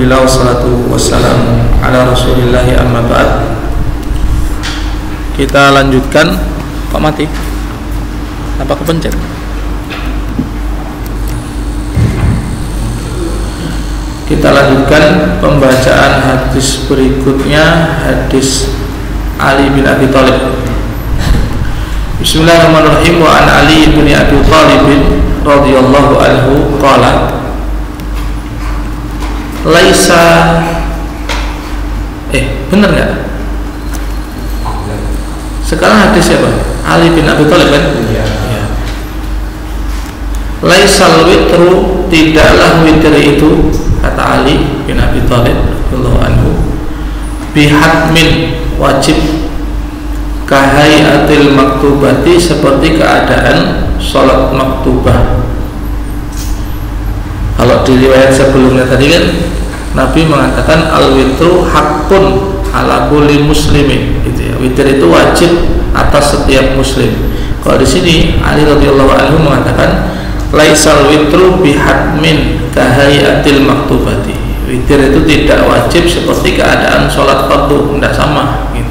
Alhamdulillah wassalatu wassalamu ala rasulillah amma ba'd. Kita lanjutkan. Kok mati? Apa kepencet? Kita lanjutkan pembacaan hadis berikutnya, hadis Ali bin Abi Thalib. Bismillahirrahmanirrahim. Wa an Ali bin Abi Thalib radhiyallahu anhu qala laisa benar enggak? Sekarang hadis siapa? Ali bin Abi Thalib kan? Iya. Laisal witru, tidaklah witir itu, kata Ali bin Abi Thalib radhiyallahu anhu, bihatmin, wajib, kahayatil maktubati, seperti keadaan sholat maktubah. Kalau di riwayat sebelumnya tadi kan Nabi mengatakan al-witru haqqun ala kulli muslimin, gitu ya. Witir itu wajib atas setiap muslim. Kalau di sini Ali radhiyallahu anhu mengatakan laisal witru bihatmin kahayatil maktubati. Witir itu tidak wajib seperti keadaan sholat fardu, tidak sama gitu.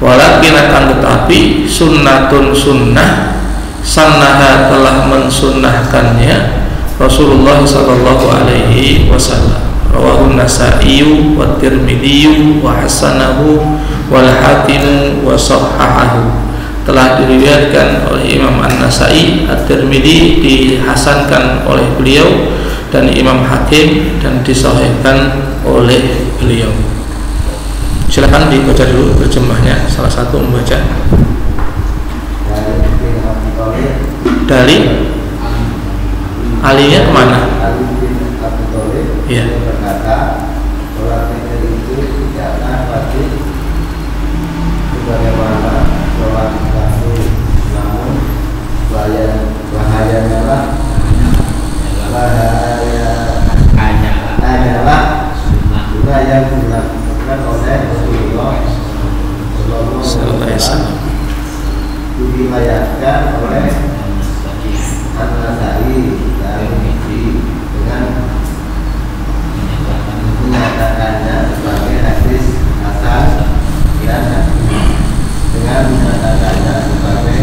Walakin akan tetapi sunnatun sunnah, sannaha telah mensunnahkannya Rasulullah sallallahu alaihi wasallam. Rawahu Nasa'i wa Tirmidzi wa hasanahu wal Hakim wa sahhahahu. Telah diriwayatkan oleh Imam An-Nasa'i, At-Tirmidzi dihasankan oleh beliau, dan Imam Hakim dan disahihkan oleh beliau. Silakan dibaca dulu terjemahnya, salah satu membaca. Dari alinya kemana? Iya. Berkata, sholat witir itu tidaklah wajib sebagaimana sholat fardu, namun bahayanya lah juga yang dilakukan oleh Rasulullah sallallahu alaihi wasallam, diriwayatkan oleh An-Nasa'i dan dengan menyatakannya sebagai hadis hasan dan dengan menyatakannya sebagai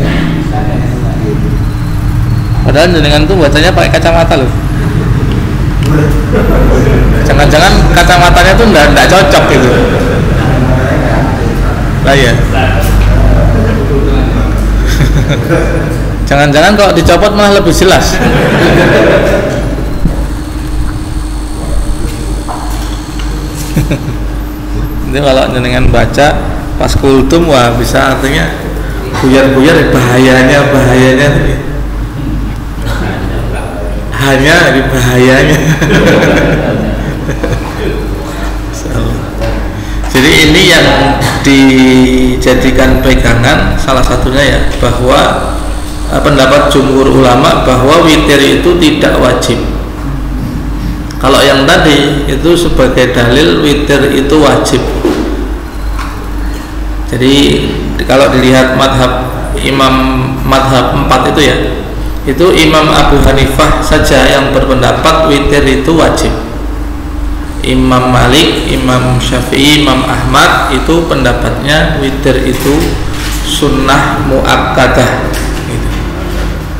hadis sahih. Padahal dengan tuh bacanya pakai kacamata loh. Jangan-jangan kacamatanya tuh enggak cocok gitu. Lah ya. Jangan-jangan kalau dicopot malah lebih jelas. Nanti kalau dengan baca pas kultum, wah bisa artinya buyar-buyar, bahayanya hanya di bahayanya. Jadi ini yang dijadikan pegangan salah satunya ya, bahwa pendapat jumhur ulama bahwa witir itu tidak wajib. Kalau yang tadi itu sebagai dalil witir itu wajib. Jadi kalau dilihat madhab 4 itu ya, itu Imam Abu Hanifah saja yang berpendapat witir itu wajib. Imam Malik, Imam Syafi'i, Imam Ahmad itu pendapatnya witir itu sunnah muakkadah gitu.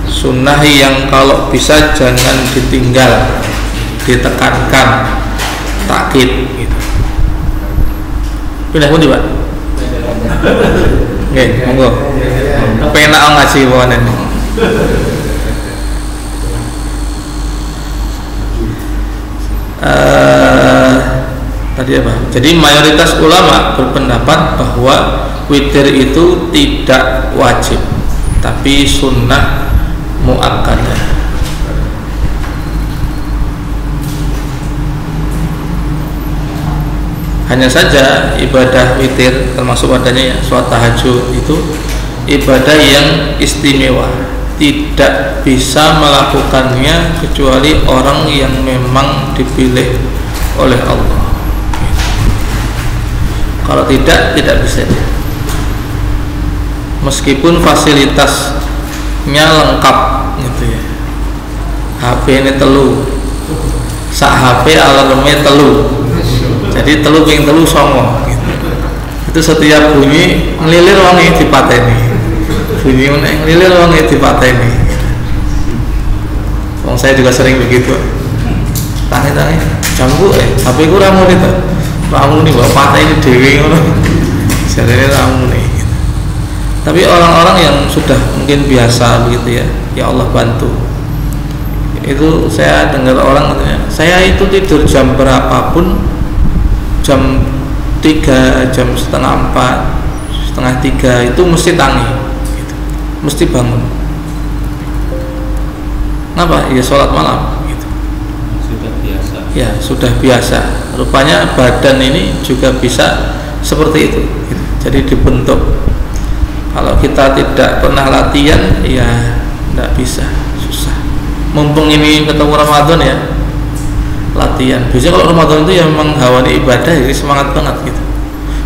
Sunnah yang kalau bisa jangan ditinggal, ditekankan, takkid gitu. Pindah pundi, Pak? Nggih, monggo. Penak ngaji wae. Tadi apa? Jadi mayoritas ulama berpendapat bahwa witir itu tidak wajib, tapi sunnah muakkadah. Hanya saja ibadah witir termasuk adanya ya, sholat tahajud itu ibadah yang istimewa, tidak bisa melakukannya kecuali orang yang memang dipilih oleh Allah. Kalau tidak bisa. Meskipun fasilitasnya lengkap gitu ya. HP ini telu, sak HP alarmnya telu, Jadi telu ping telu songo gitu. Itu setiap bunyi ngelilir wangi dipateni, bunyi ngelilir wangi dipateni gitu. Saya juga sering begitu, tangi jambu HP ku ramu itu ramu nih bapak ini dewi ngono jadi ramu nih gitu. Tapi orang-orang yang sudah mungkin biasa begitu ya Allah bantu. Itu saya dengar orang katanya, saya itu tidur jam berapapun, jam 3, jam setengah 4, setengah 3 itu mesti tangi gitu. Mesti bangun. Kenapa? Ya sholat malam gitu. Sudah biasa. Ya sudah biasa. Rupanya badan ini juga bisa seperti itu gitu. Jadi dibentuk. Kalau kita tidak pernah latihan ya tidak bisa, susah. Mumpung ini ketemu Ramadan ya, latihan. Biasanya kalau Ramadan itu ya memang hawani ibadah, jadi semangat banget gitu.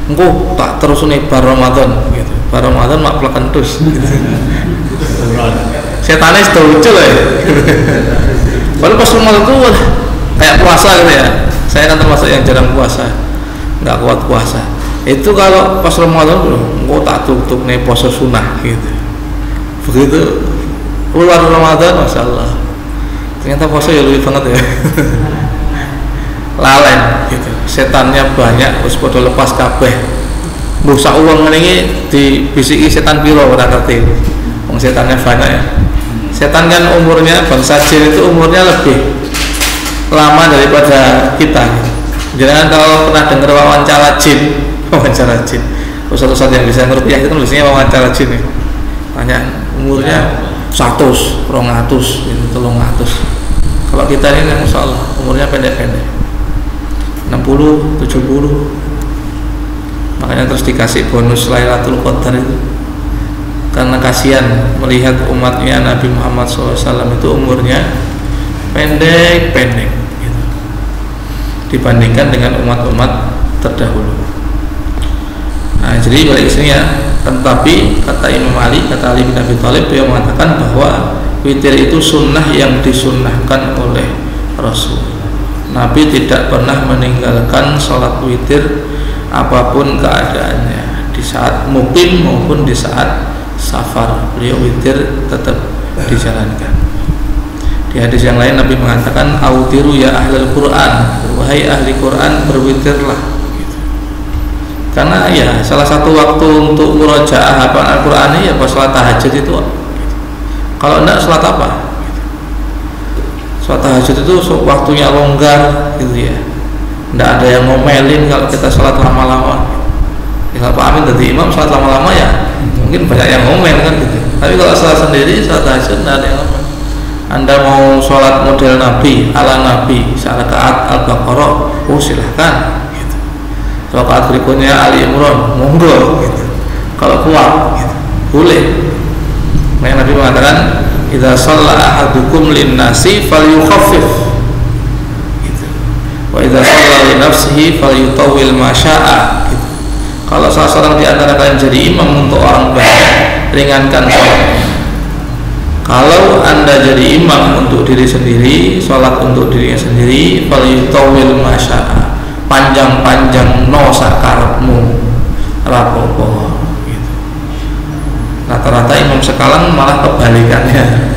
Engko tak terus nih bar Ramadan gitu. Bar Ramadan mak plekan terus gitu. Setannya sudah muncul ya. Padahal pas Ramadan itu kayak puasa gitu ya. Saya kan termasuk yang jarang puasa, nggak kuat puasa. Itu kalau pas Ramadan engko tak tutup nih puasa sunnah gitu. Begitu keluar Ramadan, masya Allah. Ternyata puasa ya lebih banget ya. Lalen gitu. Setannya banyak, terus pada lepas kabeh. Busa uang ini dibisiki setan piro ora ngerti. Wong setannya banyak ya. Setan kan umurnya, bangsa jin itu umurnya lebih lama daripada kita. Jangan kalau pernah dengar wawancara jin, Ustaz-ustaz yang bisa ngerupiah itu kan biasanya wawancara jin ya. Tanya umurnya 100, 200, 300. Kalau kita ini Masya Allah umurnya pendek-pendek 60, 70. Makanya terus dikasih bonus Lailatul Qadar itu karena kasihan melihat umatnya Nabi Muhammad SAW itu umurnya pendek-pendek gitu, dibandingkan dengan umat-umat terdahulu. Nah, jadi balik sini ya. Tetapi kata Imam Ali, kata Ali bin Abi Thalib, dia mengatakan bahwa witir itu sunnah yang disunnahkan oleh Rasul. Nabi tidak pernah meninggalkan sholat witir apapun keadaannya, di saat mukim maupun di saat safar. Beliau witir tetap dijalankan. Di hadis yang lain Nabi mengatakan, "Autiru ya ahlul Quran, wahai ahli Quran berwitirlah." Karena ya salah satu waktu untuk murojaah hafal Al-Quran ya pas sholat tahajud itu. Kalau enggak sholat apa? Sholat tahajud itu waktunya longgar gitu ya. Enggak ada yang ngomelin kalau kita sholat lama-lama. Ya Pak Amin dari imam sholat lama-lama ya mungkin banyak yang ngomel kan gitu. Tapi kalau sholat sendiri, sholat tahajud enggak ada yang ngomel. Anda mau sholat model Nabi, ala Nabi, rakaat Al-Baqarah, oh silahkan. Rakaat berikutnya Ali Imran, monggo gitu. Kalau kuat gitu, boleh. Makanya Nabi mengatakan, "Idza shalla ahadukum lin-nasi falyukhaffif." Gitu. Wa idza shalla li nafsihi falyutawwil ma syaa. Gitu. Kalau salah seorang di antara kalian jadi imam untuk orang banyak, ringankan sholatnya. Kalau Anda jadi imam untuk diri sendiri, sholat untuk dirinya sendiri, falyutawwil ma syaa. Panjang-panjang no sakarepmu rapopo gitu. Rata-rata imam sekarang malah kebalikannya.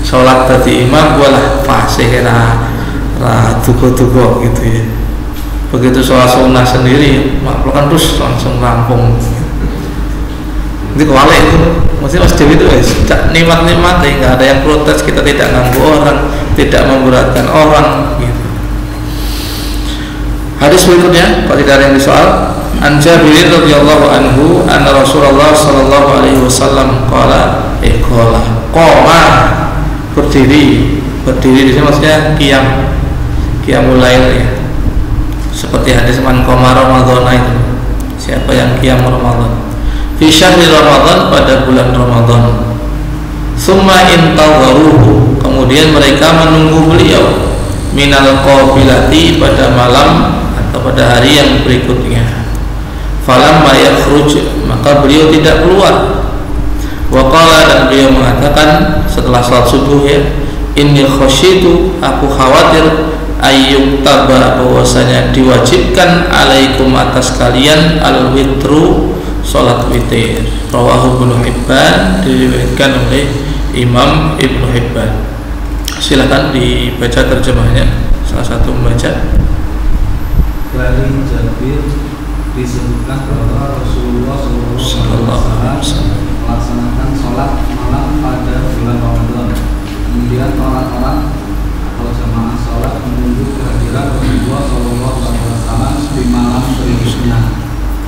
Sholat tadi imam walah fasih ra dugo-dugo gitu ya. Begitu sholat sunnah sendiri maklukan terus langsung rampung. Ini kewalik itu. Mesti Mas Dewi itu nikmat-nikmat, nggak ada yang protes, kita tidak ganggu orang, tidak memberatkan orang gitu. Hadis berikutnya, kalau tidak ada yang disoal, An Jabir radhiyallahu anhu, anna Rasulullah sallallahu alaihi wasallam qala berdiri di sini maksudnya qiyamul lail ya. Seperti hadis man qama Ramadan itu. Siapa yang qiyam Ramadan? Fi syahri Ramadan, pada bulan Ramadan. Summa intadharuhu, kemudian mereka menunggu beliau minal qabilati, pada malam atau pada hari yang berikutnya. Falamma yakhruj, maka beliau tidak keluar. Wa qala, dan beliau mengatakan setelah salat subuh ya, inni khasyitu, aku khawatir ayyuktaba, bahwasanya diwajibkan alaikum atas kalian al-witru, salat witir. Rawahu Ibnu Hibban, diriwayatkan oleh Imam Ibnu Hibban. Silakan dibaca terjemahnya, salah satu membaca. Dari Jabir disebutkan bahwa Rasulullah SAW melaksanakan sholat malam pada bulan Ramadan. Kemudian orang-orang atau jamaah sholat menunggu kehadiran Rasulullah SAW di malam berikutnya.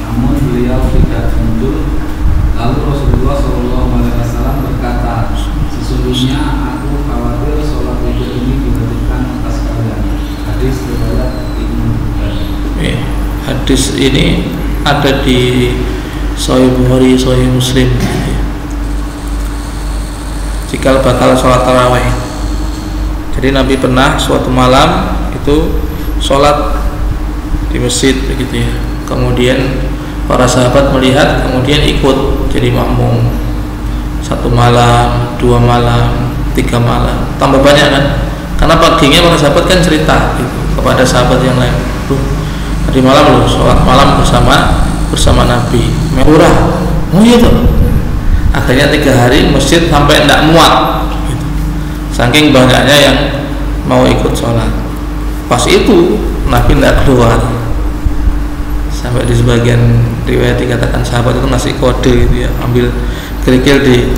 Namun beliau tidak muncul. Lalu Rasulullah SAW berkata, sesungguhnya aku khawatir sholat witir ini diberikan atas kalian. Hadis riwayat Ibnu Hibban. Hadis ini ada di Sahih Bukhari, Sahih Muslim. Jika bakal sholat tarawih, jadi Nabi pernah suatu malam itu sholat di masjid begitu ya. Kemudian para sahabat melihat, kemudian ikut jadi makmum. 1 malam, 2 malam, 3 malam, tambah banyak kan? Karena paginya para sahabat kan cerita gitu, kepada sahabat yang lain, tadi malam loh sholat malam bersama Nabi, murah, oh iya tuh. Akhirnya 3 hari masjid sampai tidak muat gitu. Saking banyaknya yang mau ikut sholat. Pas itu Nabi tidak keluar. Sampai di sebagian riwayat dikatakan sahabat itu ngasih kode gitu ya, ambil kerikil di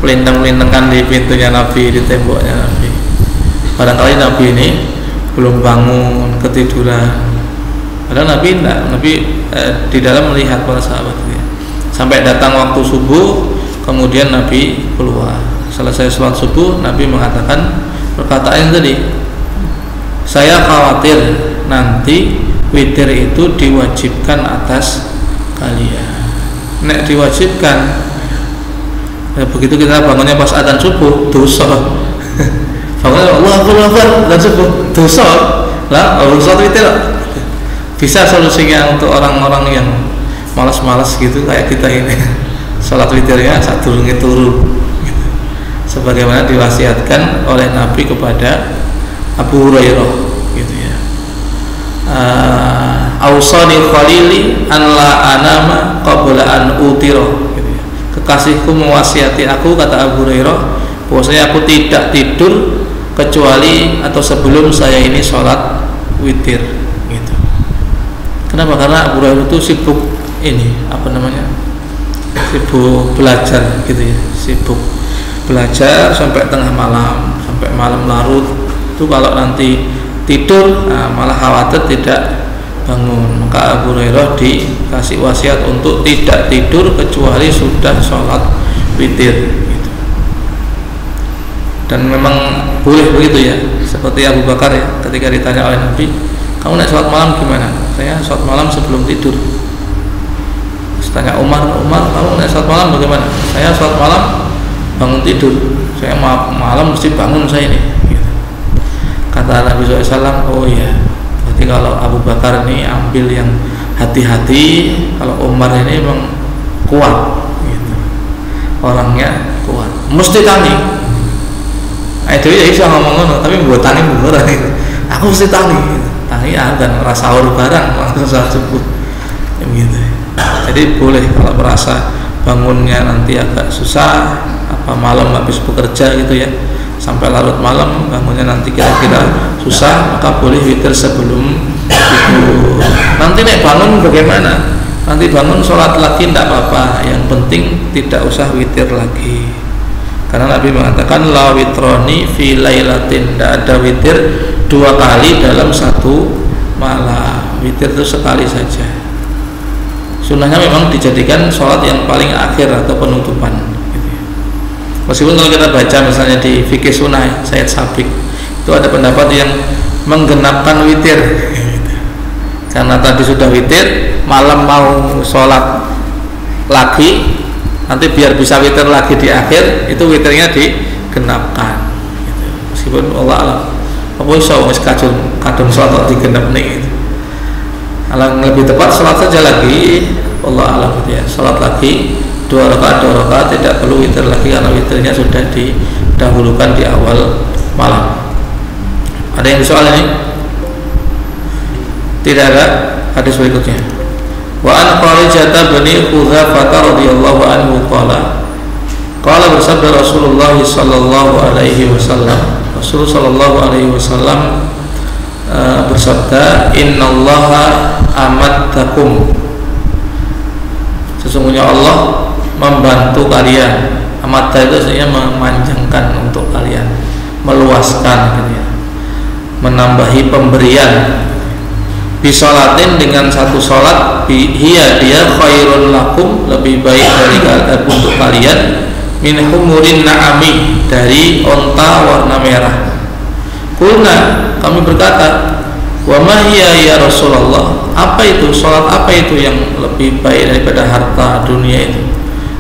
pelintang-pelintangkan di pintunya Nabi, di temboknya Nabi. Barangkali Nabi ini belum bangun, ketiduran. Padahal Nabi di dalam melihat para sahabat itu ya. Sampai datang waktu subuh, kemudian Nabi keluar. Selesai sholat subuh, Nabi mengatakan perkataan tadi, saya khawatir nanti witir itu diwajibkan atas kalian. Nek diwajibkan, begitu kita bangunnya pas adzan subuh, dosa. Bangunnya Allahu Akbar dan subuh, dosa. Lah, sholat witir bisa solusinya untuk orang-orang yang malas-malas gitu kayak kita ini. Sholat witirnya saat turunnya turun gitu. Sebagaimana diwasiatkan oleh Nabi kepada Abu Hurairah gitu ya. Ausani khalili an la anama qabla an utira gitu ya. Kekasihku mewasiati aku, kata Abu Hurairah, bahwasanya aku tidak tidur kecuali atau sebelum saya ini sholat witir gitu. Kenapa? Karena Abu Hurairah itu sibuk sibuk belajar gitu ya, sibuk belajar sampai tengah malam, sampai malam larut. Itu kalau nanti tidur, malah khawatir tidak bangun. Maka Abu Hurairah dikasih wasiat untuk tidak tidur kecuali sudah sholat witir gitu. Dan memang boleh begitu ya, seperti Abu Bakar ya, ketika ditanya oleh Nabi, kamu naik sholat malam gimana? Saya sholat malam sebelum tidur. Tanya Umar, kamu naik sholat malam bagaimana? Saya sholat malam bangun tidur. Saya malam mesti bangun saya ini gitu. Kata Nabi SAW, oh iya, berarti kalau Abu Bakar ini ambil yang hati-hati, kalau Umar ini memang kuat gitu. Orangnya kuat, mesti tani. Itu ya bisa ngomong-ngomong, tapi buat tani bener gitu. Aku mesti tani gitu. Tani dan rasa sahur barang langsung saat subuh gitu. Jadi boleh kalau merasa bangunnya nanti agak susah, malam habis bekerja gitu ya, sampai larut malam bangunnya nanti kira-kira susah, maka boleh witir sebelum tidur. Nanti nek bangun bagaimana? Nanti bangun sholat lagi tidak apa-apa, yang penting tidak usah witir lagi. Karena Nabi mengatakan la witroni fi lailatin, tidak ada witir 2 kali dalam 1 malam. Witir itu sekali saja. Sunnahnya memang dijadikan sholat yang paling akhir atau penutupan gitu. Meskipun kalau kita baca misalnya di fikih sunnah Sayyid Sabiq, itu ada pendapat yang menggenapkan witir gitu. Karena tadi sudah witir, malam mau sholat lagi, nanti biar bisa witir lagi di akhir, itu witirnya digenapkan gitu. Meskipun Allah alam apa iso wis kadung sholat digenap nih gitu. Alang lebih tepat sholat saja lagi, Allah alam gitu ya. Sholat lagi 2 rakaat tidak perlu witir lagi, karena witirnya sudah didahulukan di awal malam. Ada yang soal ini? Tidak ada. Hadis berikutnya. Wa an Kharijah bin Khudzafah radhiyallahu anhu qala bersabda Rasulullah sallallahu alaihi wasallam. Rasul sallallahu alaihi wasallam bersabda, innallaha amattakum, sesungguhnya Allah membantu kalian. Amatta itu artinya memanjangkan untuk kalian, meluaskan gitu ya, menambahi pemberian. Bisolatin, dengan satu solat, hiya dia khairun lakum, lebih baik dari untuk kalian, min humurin na'ami, dari onta warna merah. Kulna, kami berkata, wa ma hiya ya Rasulullah, apa itu solat, apa itu yang lebih baik daripada harta dunia itu?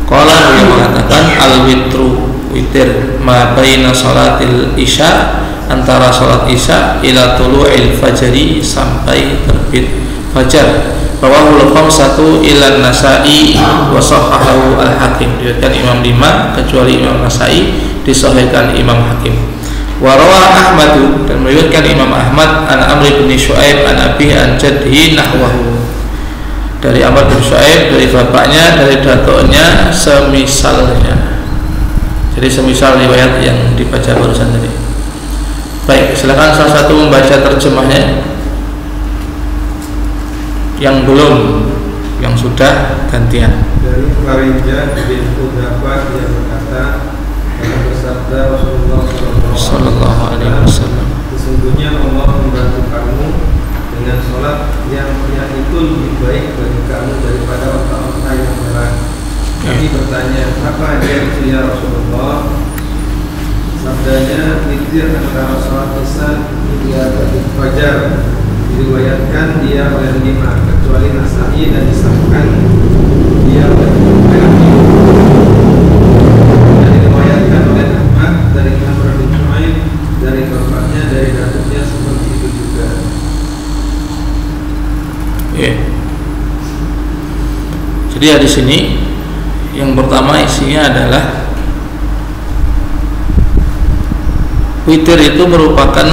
Qala, beliau mengatakan, al-witru, witir, ma baina salatil isya, antara salat isya ila tulu'il fajri, sampai terbit fajar. Rawahul khamsatu ila Nasa'i wa sahahahu al-Hakim, diriwayatkan Imam 5 kecuali Imam Nasa'i, disahihkan Imam Hakim. Wa rawah Ahmad, dan meriwayatkan Imam Ahmad an Amr bin Syu'aib an abihi an jaddihi nahwahu, dari Amr bin Syu'aib, dari bapaknya, dari datuknya, semisalnya. Jadi semisal riwayat yang dibaca barusan tadi. Baik, silakan salah satu membaca terjemahnya. Yang belum, yang sudah gantian. Dari Kharijah bin Khudzafah, dia berkata, dalam bersabda Rasulullah sallallahu alaihi wasallam, sesungguhnya Allah membantu kamu dengan sholat yang itu lebih baik bagi kamu daripada onta-onta yang merah. Kami bertanya, apa aja itu ya Rasulullah? Sabdanya, witir antara sholat isya hingga terbit fajar. Diriwayatkan dia oleh 5 kecuali Nasa'i, dan disahkan dia oleh Al-Baihaqi, dan diriwayatkan oleh Ahmad dari Amr bin Syu'aib, dari bapaknya, dari datuknya, seperti itu juga. Jadi ya di sini yang pertama isinya adalah witir itu merupakan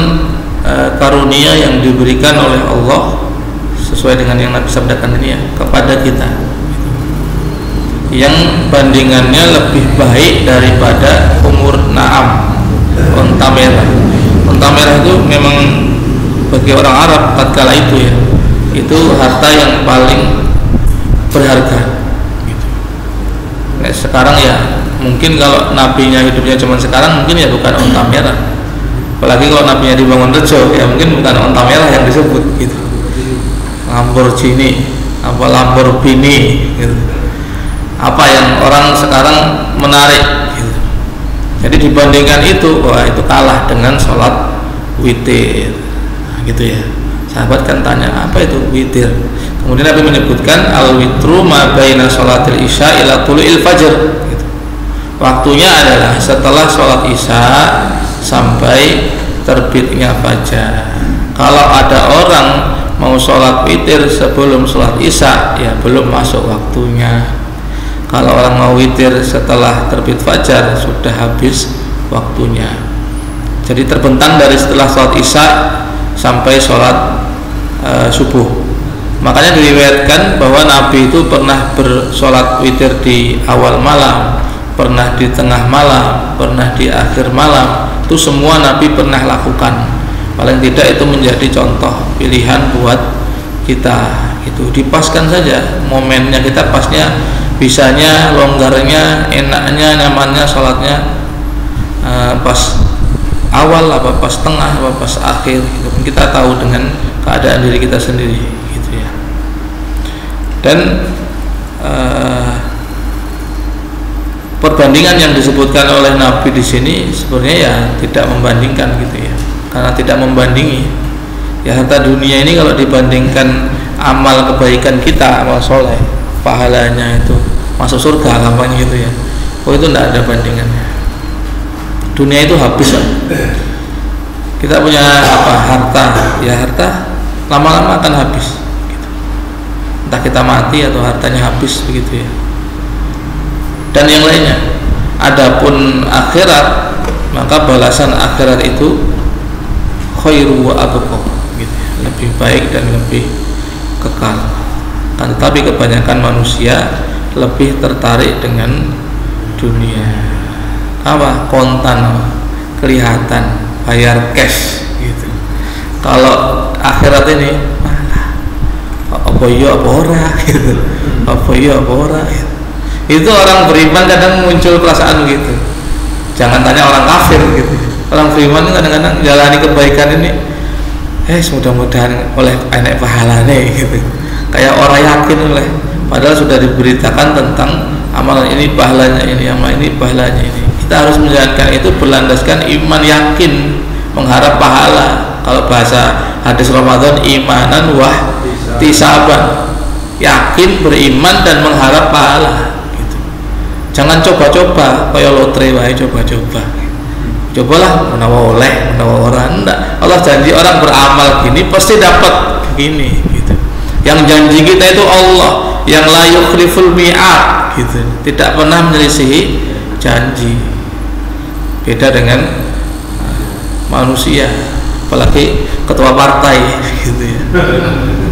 karunia yang diberikan oleh Allah sesuai dengan yang Nabi sabdakan ini ya, kepada kita, yang bandingannya lebih baik daripada umur na'am, onta merah. Onta merah itu memang bagi orang Arab tatkala itu ya, itu harta yang paling berharga gitu. Nah, sekarang ya mungkin kalau nabinya hidupnya cuma sekarang, mungkin ya bukan onta merah. Apalagi kalau nabinya di Bangunrejo, ya mungkin bukan onta merah yang disebut gitu, Lamborghini, apa Lamborghini gitu, apa yang orang sekarang menarik gitu. Jadi dibandingkan itu, wah itu kalah dengan sholat witir, nah, gitu ya. Sahabat kan tanya, apa itu witir? Kemudian Nabi menyebutkan, al-witru ma baina sholatil isya ila tulu'il fajr gitu. Waktunya adalah setelah sholat isya sampai terbitnya fajar. Kalau ada orang mau sholat witir sebelum sholat isya, ya belum masuk waktunya. Kalau orang mau witir setelah terbit fajar, sudah habis waktunya. Jadi terbentang dari setelah sholat isya sampai sholat subuh. Makanya diriwayatkan bahwa Nabi itu pernah bersolat witir di awal malam, pernah di tengah malam, pernah di akhir malam. Itu semua Nabi pernah lakukan. Paling tidak itu menjadi contoh pilihan buat kita. Itu dipaskan saja momennya, kita pasnya, bisanya, longgarnya, enaknya, nyamannya sholatnya pas awal apa pas tengah apa pas akhir gitu. Kita tahu dengan keadaan diri kita sendiri gitu ya. Dan perbandingan yang disebutkan oleh Nabi di sini sebenarnya ya tidak membandingkan gitu ya, karena tidak membandingi ya. Harta dunia ini kalau dibandingkan amal kebaikan kita, amal soleh, pahalanya itu masuk surga gampangnya gitu ya. Oh itu tidak ada bandingannya. Dunia itu habis kan. Kita punya apa, harta ya, harta lama-lama akan habis gitu. Entah kita mati atau hartanya habis begitu ya. Dan yang lainnya. Adapun akhirat, maka balasan akhirat itu khairu wa abqa gitu, lebih baik dan lebih kekal. Tetapi kebanyakan manusia lebih tertarik dengan dunia, apa, kontan, kelihatan, bayar cash gitu. Kalau akhirat ini malah apa iya apa ora gitu, apa iya apa ora gitu. Itu orang beriman kadang muncul perasaan gitu. Jangan tanya orang kafir gitu. Orang beriman kadang-kadang jalani kebaikan ini, mudah-mudahan oleh enak pahalanya gitu. Kayak orang yakin oleh, padahal sudah diberitakan tentang amalan ini pahalanya ini, amal ini pahalanya ini. Kita harus menjalankan itu berlandaskan iman, yakin, mengharap pahala. Kalau bahasa hadis Ramadan, imanan wah tisaban, yakin, beriman dan mengharap pahala gitu. Jangan coba-coba kayak lotre wae, coba-coba. Cobalah menawa oleh, menawa orang enggak. Allah janji orang beramal gini pasti dapat gini gitu. Yang janji kita itu Allah, yang la yukhliful mi'ad gitu. Tidak pernah menyelisihi janji. Beda dengan manusia, apalagi ketua partai gitu ya.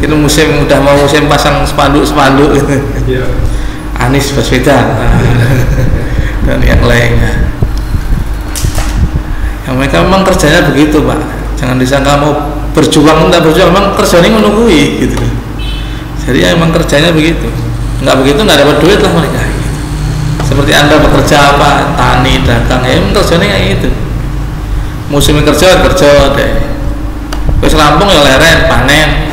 Ini musim udah mau musim pasang spanduk gitu. Anies Baswedan dan yang lainnya. Ya, mereka memang kerjanya begitu, Pak. Jangan disangka mau berjuang, enggak berjuang, memang kerjanya menunggui gitu. Jadi ya memang kerjanya begitu. Enggak begitu enggak dapat duit lah mereka gitu. Seperti Anda bekerja apa, tani, dagang, ya memang kerjanya kayak gitu. Musim kerja deh. Wis rampung ya leren, panen.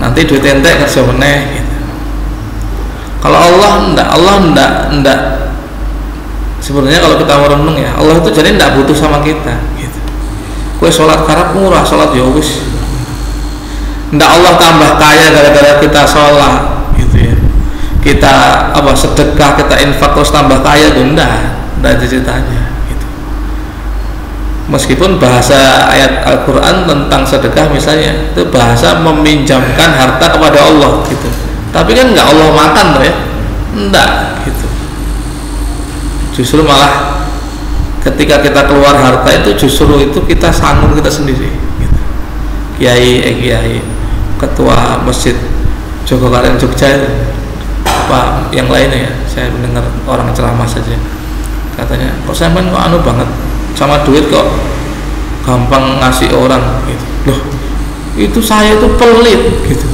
Nanti duit entek kerja meneh gitu. Kalau Allah enggak. Sebenarnya kalau kita merenung ya, Allah itu jadi tidak butuh sama kita gitu. Kue sholat karena murah, sholat ya wis. Ndak Allah tambah kaya gara-gara kita sholat gitu ya. Kita apa sedekah, kita infak terus tambah kaya tuh ndak ada ceritanya gitu. Meskipun bahasa ayat Al-Quran tentang sedekah misalnya itu bahasa meminjamkan harta kepada Allah gitu. Tapi kan nggak Allah makan tuh ya, ndak gitu. Justru malah ketika kita keluar harta itu justru itu kita sanggup kita sendiri gitu. Kiai ketua masjid Jogokaren Jogja itu apa yang lainnya ya, saya mendengar orang ceramah saja katanya, kok sampean kok anu banget sama duit, kok gampang ngasih orang gitu. Loh, itu saya itu pelit gitu.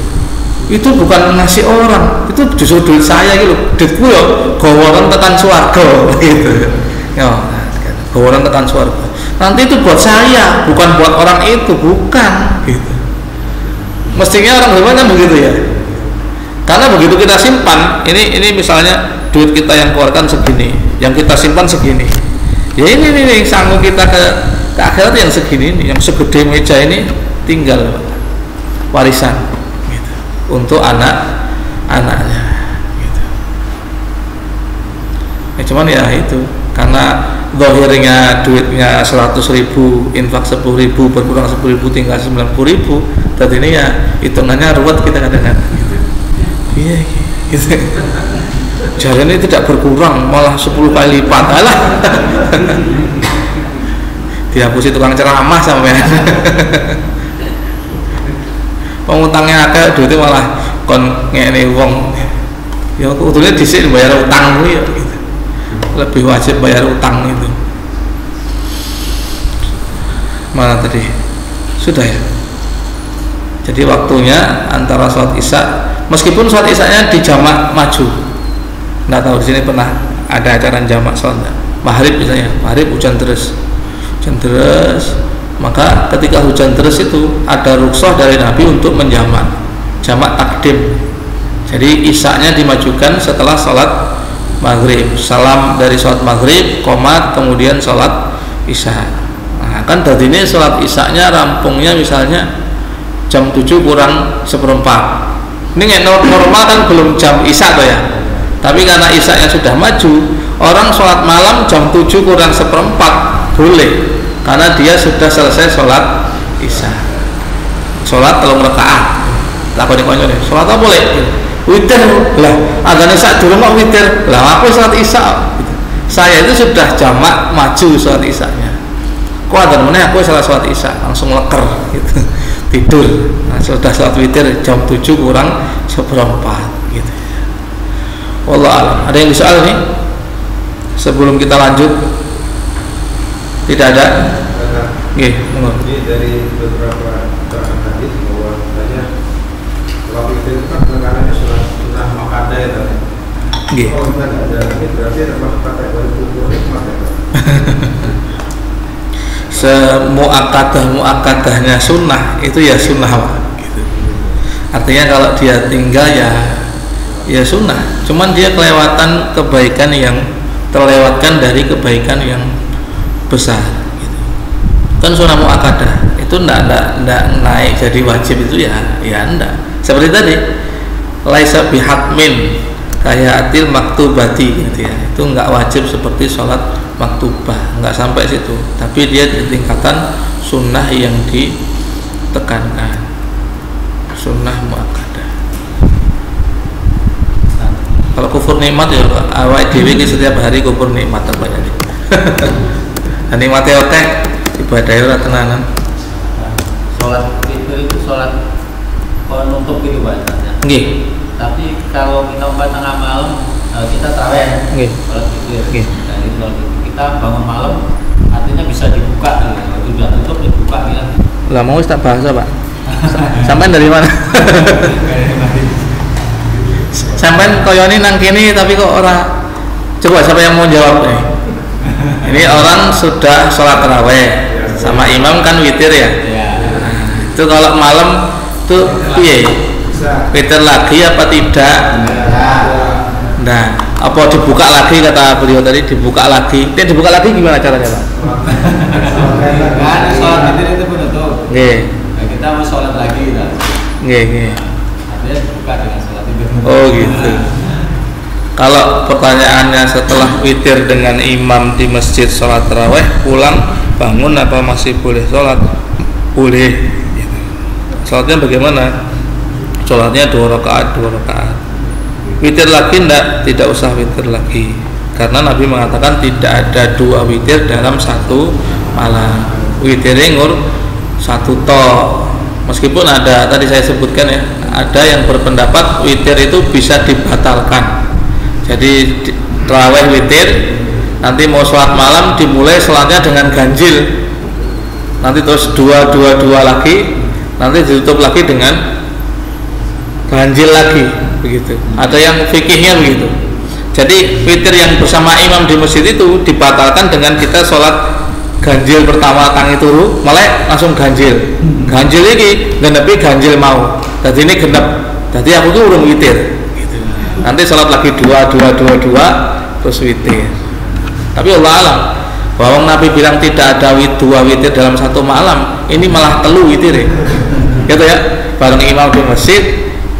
Itu bukan ngasih orang, itu justru duit saya gitu. Duitku ya gawaran tekan swarga gitu. Ya, gawaran tekan swarga. Nanti itu buat saya, bukan buat orang itu, bukan gitu. Mestinya orang beriman kan begitu ya. Karena begitu kita simpan, ini misalnya duit kita yang keluarkan segini, yang kita simpan segini. Ya ini sanggup kita ke akhirat yang segini nih, yang segede meja ini tinggal warisan untuk anak-anaknya gitu. Ya cuman ya itu karena zahirnya duitnya 100.000, infak 10.000, berkurang 10.000 tinggal 90.000, dan ini ya hitungannya ruwet kita kadang-kadang gitu. Iya gitu. Jalan ini tidak berkurang, malah 10 kali lipat. Alah. Dihapusi tukang ceramah sampai. Pengutangnya agak duitnya malah kon ngene wong ya kudune dhisik bayar utang kuwi ya gitu. Lebih wajib bayar utang itu. Mana tadi? Sudah ya. Jadi waktunya antara sholat isya, meskipun sholat isyanya di jamak maju. Nggak tahu di sini pernah ada acara jamak sholat maghrib misalnya, maghrib hujan terus. Maka ketika hujan deras itu ada rukhsah dari Nabi untuk menjamak, jamak takdim. Jadi isyanya dimajukan setelah sholat maghrib, salam dari sholat maghrib, komat, kemudian sholat isya. Nah kan tadi ini sholat isyanya rampungnya misalnya jam 7 kurang 1/4. Ini normal kan belum jam isya tuh ya. Tapi karena isyanya sudah maju, orang sholat malam jam 7 kurang 1/4 boleh. Karena dia sudah selesai sholat isya, sholat 3 rakaat. Lakoni konco nih, sholat apa boleh? Witir lah, ada isya dulu mau witir lah. Aku sholat isya, saya itu sudah jamak maju sholat isyanya. Kok ada mana aku salah sholat isya langsung leker gitu. Tidur. Nah, sudah sholat witir jam 7 kurang seperempat gitu. Wallah alam. Ada yang disoal nih? Sebelum kita lanjut. Tidak ada? Nggih, Ini dari beberapa keterangan hadis bahwa katanya sholat witir itu kan tekanannya sunnah muakkadah ya tadi. nggih. Kalau kita nggak ada ini berarti termasuk kategori kubur nikmat ya Pak? Muakadahnya sunnah itu ya sunnah gitu. Artinya kalau dia tinggal ya sunnah, cuman dia kelewatan kebaikan yang terlewatkan dari kebaikan yang besar gitu. Kan sunnah muakadah itu ndak naik jadi wajib itu ya ndak. Seperti tadi laisa bihatmin kayak atil maktubati gitu ya, itu nggak wajib seperti sholat maktubah, nggak sampai situ, tapi dia di tingkatan sunnah yang ditekankan, sunnah muakkadah. Kalau kufur nikmat ya awal dewi ini setiap hari kufur nikmat apa ya? Dan nikmatnya oke, ibadahnya ora tenanan. Sholat itu sholat penutup gitu bahasanya. Nggih. Tapi kalau kita umpama tengah malam kita tarawih, Nggih. sholat witir. Nggih. Nah, itu sholat witir. Kita bangun malam artinya bisa dibuka gitu. Kalau sudah tutup dibuka gitu. Lah mau tak bahasa Pak. Sampai dari mana? Sampai koyoni nang kini tapi kok orang. Coba siapa yang mau jawab nih? Ini orang sudah sholat tarawih sama imam kan witir ya. Nah, itu kalau malam tuh piye? Witir lagi apa tidak? Nah, apa dibuka lagi kata beliau tadi, dibuka lagi. Ini dibuka lagi gimana caranya, Pak? Kan sholat witir itu penutup. Nggih. Nah, kita mau sholat lagi gitu. Nggih. Artinya dibuka dengan sholat witir. Oh gitu. Kalau pertanyaannya setelah witir dengan imam di masjid sholat tarawih pulang bangun apa masih boleh sholat? Boleh. Sholatnya bagaimana? Sholatnya 2 rakaat. Witir lagi tidak usah witir lagi, karena Nabi mengatakan tidak ada 2 witir dalam satu malam. Witirnya ngur 1 tok. Meskipun ada tadi saya sebutkan ya, ada yang berpendapat witir itu bisa dibatalkan. Jadi tarawih witir, nanti mau sholat malam dimulai sholatnya dengan ganjil, nanti terus 2 lagi, nanti ditutup lagi dengan ganjil lagi, begitu. Ada yang fikihnya begitu. Jadi witir yang bersama imam di masjid itu dibatalkan dengan kita sholat ganjil pertama tangi turu, malah langsung ganjil. Ganjil ini genepi ganjil mau. Jadi ini genep. Jadi aku tuh urung witir. Gitu. Nanti sholat lagi 2 terus witir. Tapi Allah alam, bahwa Nabi bilang tidak ada 2 witir dalam satu malam, ini malah 3 witir ya. Gitu ya. Bareng imam di masjid,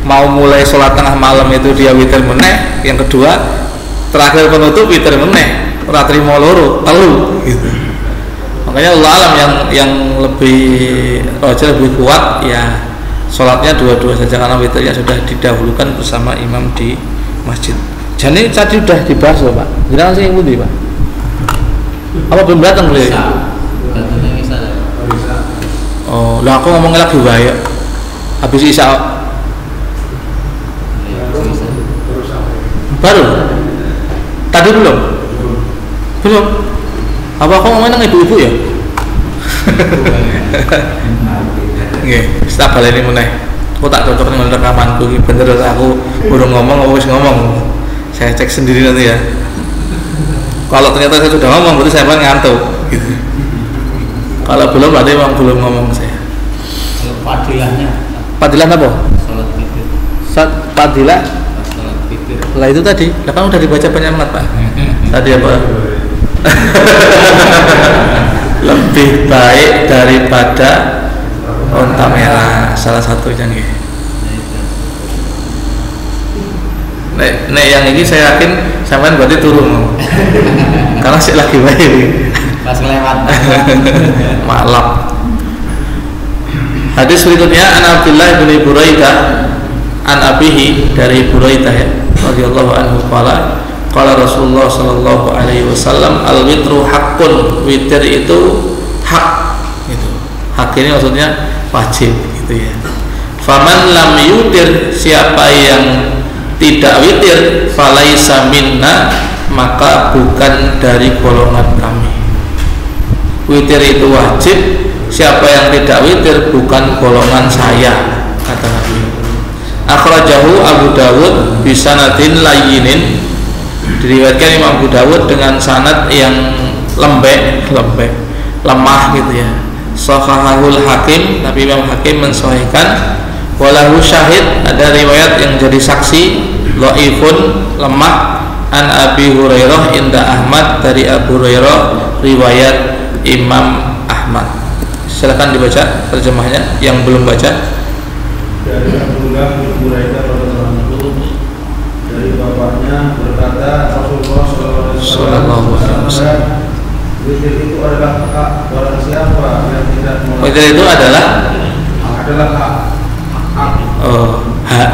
mau mulai sholat tengah malam itu dia witir meneh, yang kedua terakhir penutup witir meneh, ora trimo loro 3 gitu. Makanya Allah alam yang lebih roja lebih kuat ya sholatnya 2 saja, karena witirnya sudah didahulukan bersama imam di masjid. Jadi tadi sudah dibahas loh Pak. Jangan sih yang Pak. Apa belum datang beliau? Datangnya bisa. Oh, lah aku ngomongnya lagi bahaya. Habis isya baru. Tadi belum. Apa aku ngomongin ibu-ibu ya? Nggih, tak baleni meneh. Aku tak cocok dengan rekamanku iki bener aku burung ngomong wis ngomong. Saya cek sendiri nanti ya. Kalau ternyata saya sudah ngomong berarti saya ngantuk gitu. Kalau belum berarti memang belum ngomong saya. Padilahnya. Padilah apa? Sholat witir. Padilah. Sholat witir. Lah itu tadi, lah kan udah dibaca penyemat Pak. Tadi apa? Lebih baik daripada onta merah, salah satunya nih. Nek yang ini saya yakin sampean berarti turun karena sih lagi baik Pas lewat. malam. Hadis berikutnya an Abdullah bin Buraidah an abihi dari Buraidah ya radhiyallahu anhu qala qala Rasulullah sallallahu alaihi wasallam al witru haqqun, witir itu hak hak ini maksudnya wajib gitu ya. Faman lam yutir, siapa yang tidak witir, falaisa minna, maka bukan dari golongan kami. Witir itu wajib, siapa yang tidak witir bukan golongan saya, kata Nabi. Akhrajahu Abu Dawud bisanadin layyinin, diriwayatkan Imam Abu Dawud dengan sanad yang lemah gitu ya. Shahahul Hakim, tapi Imam Hakim mensahihkan. Walahu syahid, ada riwayat yang jadi saksi, dhaifun, lemah, an Abi Hurairah inda Ahmad, dari Abu Hurairah riwayat Imam Ahmad. Silakan dibaca terjemahnya yang belum baca. Dari Abdullah bin Buraida radhiyallahu anhu, dari bapaknya berkata, Rasulullah sallallahu alaihi wasallam, witir itu adalah hak barang siapa yang tidak melakukan. Witir itu adalah hak. Hak.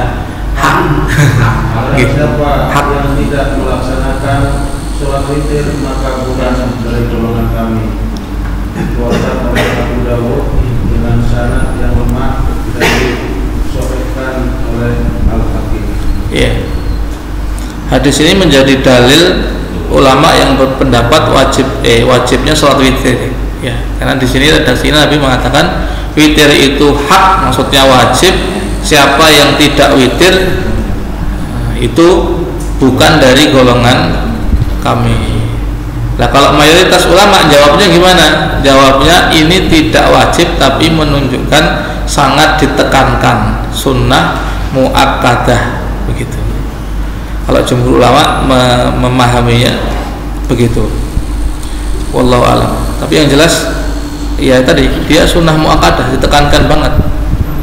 Barang siapa yang tidak melaksanakan sholat witir, maka bukan dari golongan kami. Dikeluarkan oleh Abu Dawud dengan sanad yang lemah dan disahihkan oleh Al-Hakim. Iya. Hadis ini menjadi dalil ulama yang berpendapat wajibnya sholat witir. Ya, karena di sini redaksinya Nabi mengatakan witir itu hak, maksudnya wajib. Siapa yang tidak witir itu bukan dari golongan kami. Nah, kalau mayoritas ulama jawabnya gimana? Jawabnya ini tidak wajib, tapi menunjukkan sangat ditekankan, sunnah muakkadah begitu. Kalau jumhur ulama memahaminya begitu. Wallahu a'lam. Tapi yang jelas ya tadi dia sunnah muakkadah, ditekankan banget.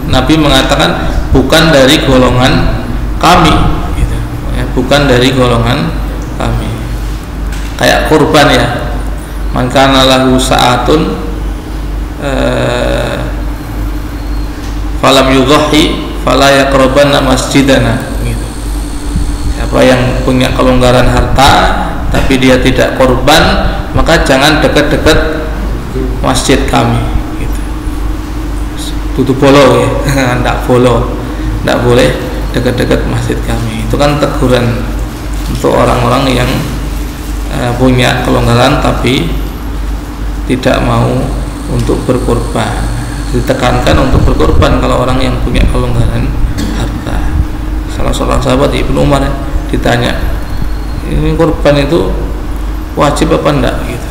Nabi mengatakan bukan dari golongan kami gitu. Ya, bukan dari golongan kami. Kayak kurban ya, man kana lahu sa'atun falam yudhi fala yaqrabanna masjidana gitu. Siapa yang punya kelonggaran harta tapi dia tidak korban, maka jangan dekat-dekat masjid kami gitu. Tutup bolo ya, tidak boleh dekat-dekat masjid kami. Itu kan teguran untuk orang-orang yang punya kelonggaran tapi tidak mau untuk berkorban. Ditekankan untuk berkorban kalau orang yang punya kelonggaran harta. Salah seorang sahabat Ibnu Umar ditanya, ini korban itu wajib apa enggak gitu.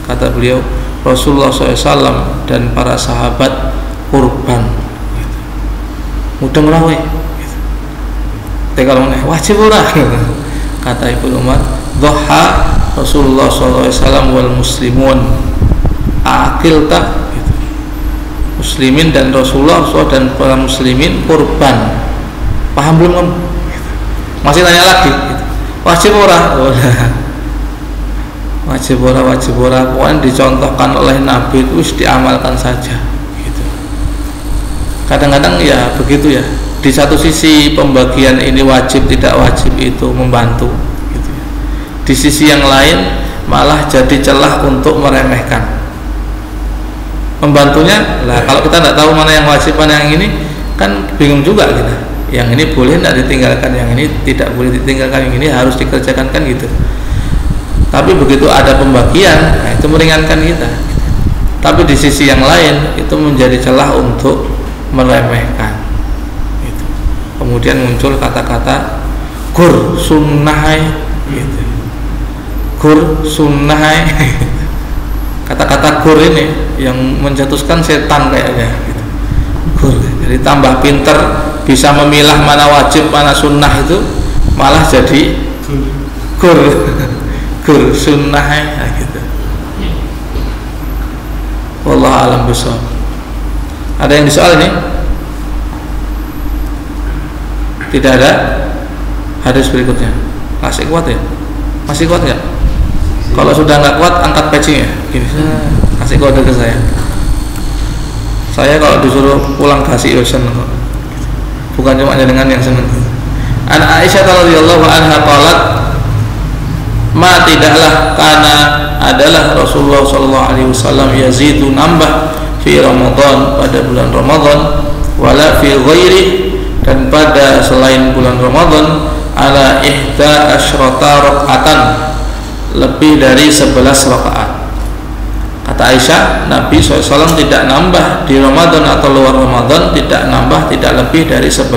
Kata beliau, Rasulullah SAW dan para sahabat kurban gitu. Mudah ngerawe gitu. Tapi kalau wajib ora gitu. Kata Ibnu Umar, dhaha Rasulullah SAW wal muslimun, akil tak gitu. Muslimin dan Rasulullah SAW dan para muslimin kurban. Paham belum kamu? Gitu. Masih tanya lagi gitu. Wajib ora? Wajib ora, pokoknya dicontohkan oleh Nabi itu diamalkan saja gitu. Kadang-kadang ya begitu ya, di satu sisi pembagian ini wajib tidak wajib itu membantu gitu ya. Di sisi yang lain malah jadi celah untuk meremehkan. Membantunya lah, kalau kita tidak tahu mana yang wajib mana yang ini kan bingung juga kita. Yang ini boleh tidak ditinggalkan, yang ini tidak boleh ditinggalkan, yang ini harus dikerjakan kan gitu. Tapi begitu ada pembagian, nah itu meringankan kita. Tapi di sisi yang lain itu menjadi celah untuk meremehkan. Gitu. Kemudian muncul kata-kata gur sunnahai, gitu. Gur sunnahai. Kata-kata gur ini yang menjatuhkan setan kayaknya. Gitu. Gur. Jadi tambah pinter bisa memilah mana wajib mana sunnah itu malah jadi gur. Sunnah ya, gitu. Wallahu a'lam bishawab. Ada yang disoal ini? Tidak ada. Hadis berikutnya masih kuat ya? Masih kuat nggak? Kalau sudah nggak kuat angkat pecinya. Gini, kasih kode ke saya. Saya kalau disuruh pulang kasih dosen, bukan cuma dengan yang senang. An Aisyah radhiyallahu anha qalat, ma tidaklah karena adalah Rasulullah SAW yazidu nambah fi fi Ramadan, pada bulan Ramadan, wala fi ghairi, dan pada selain bulan Ramadan, ala ihda asyrata rakaatan, lebih dari 11 rakaat. Kata Aisyah, Nabi SAW tidak nambah di Ramadan atau luar Ramadan, tidak nambah, tidak lebih dari 11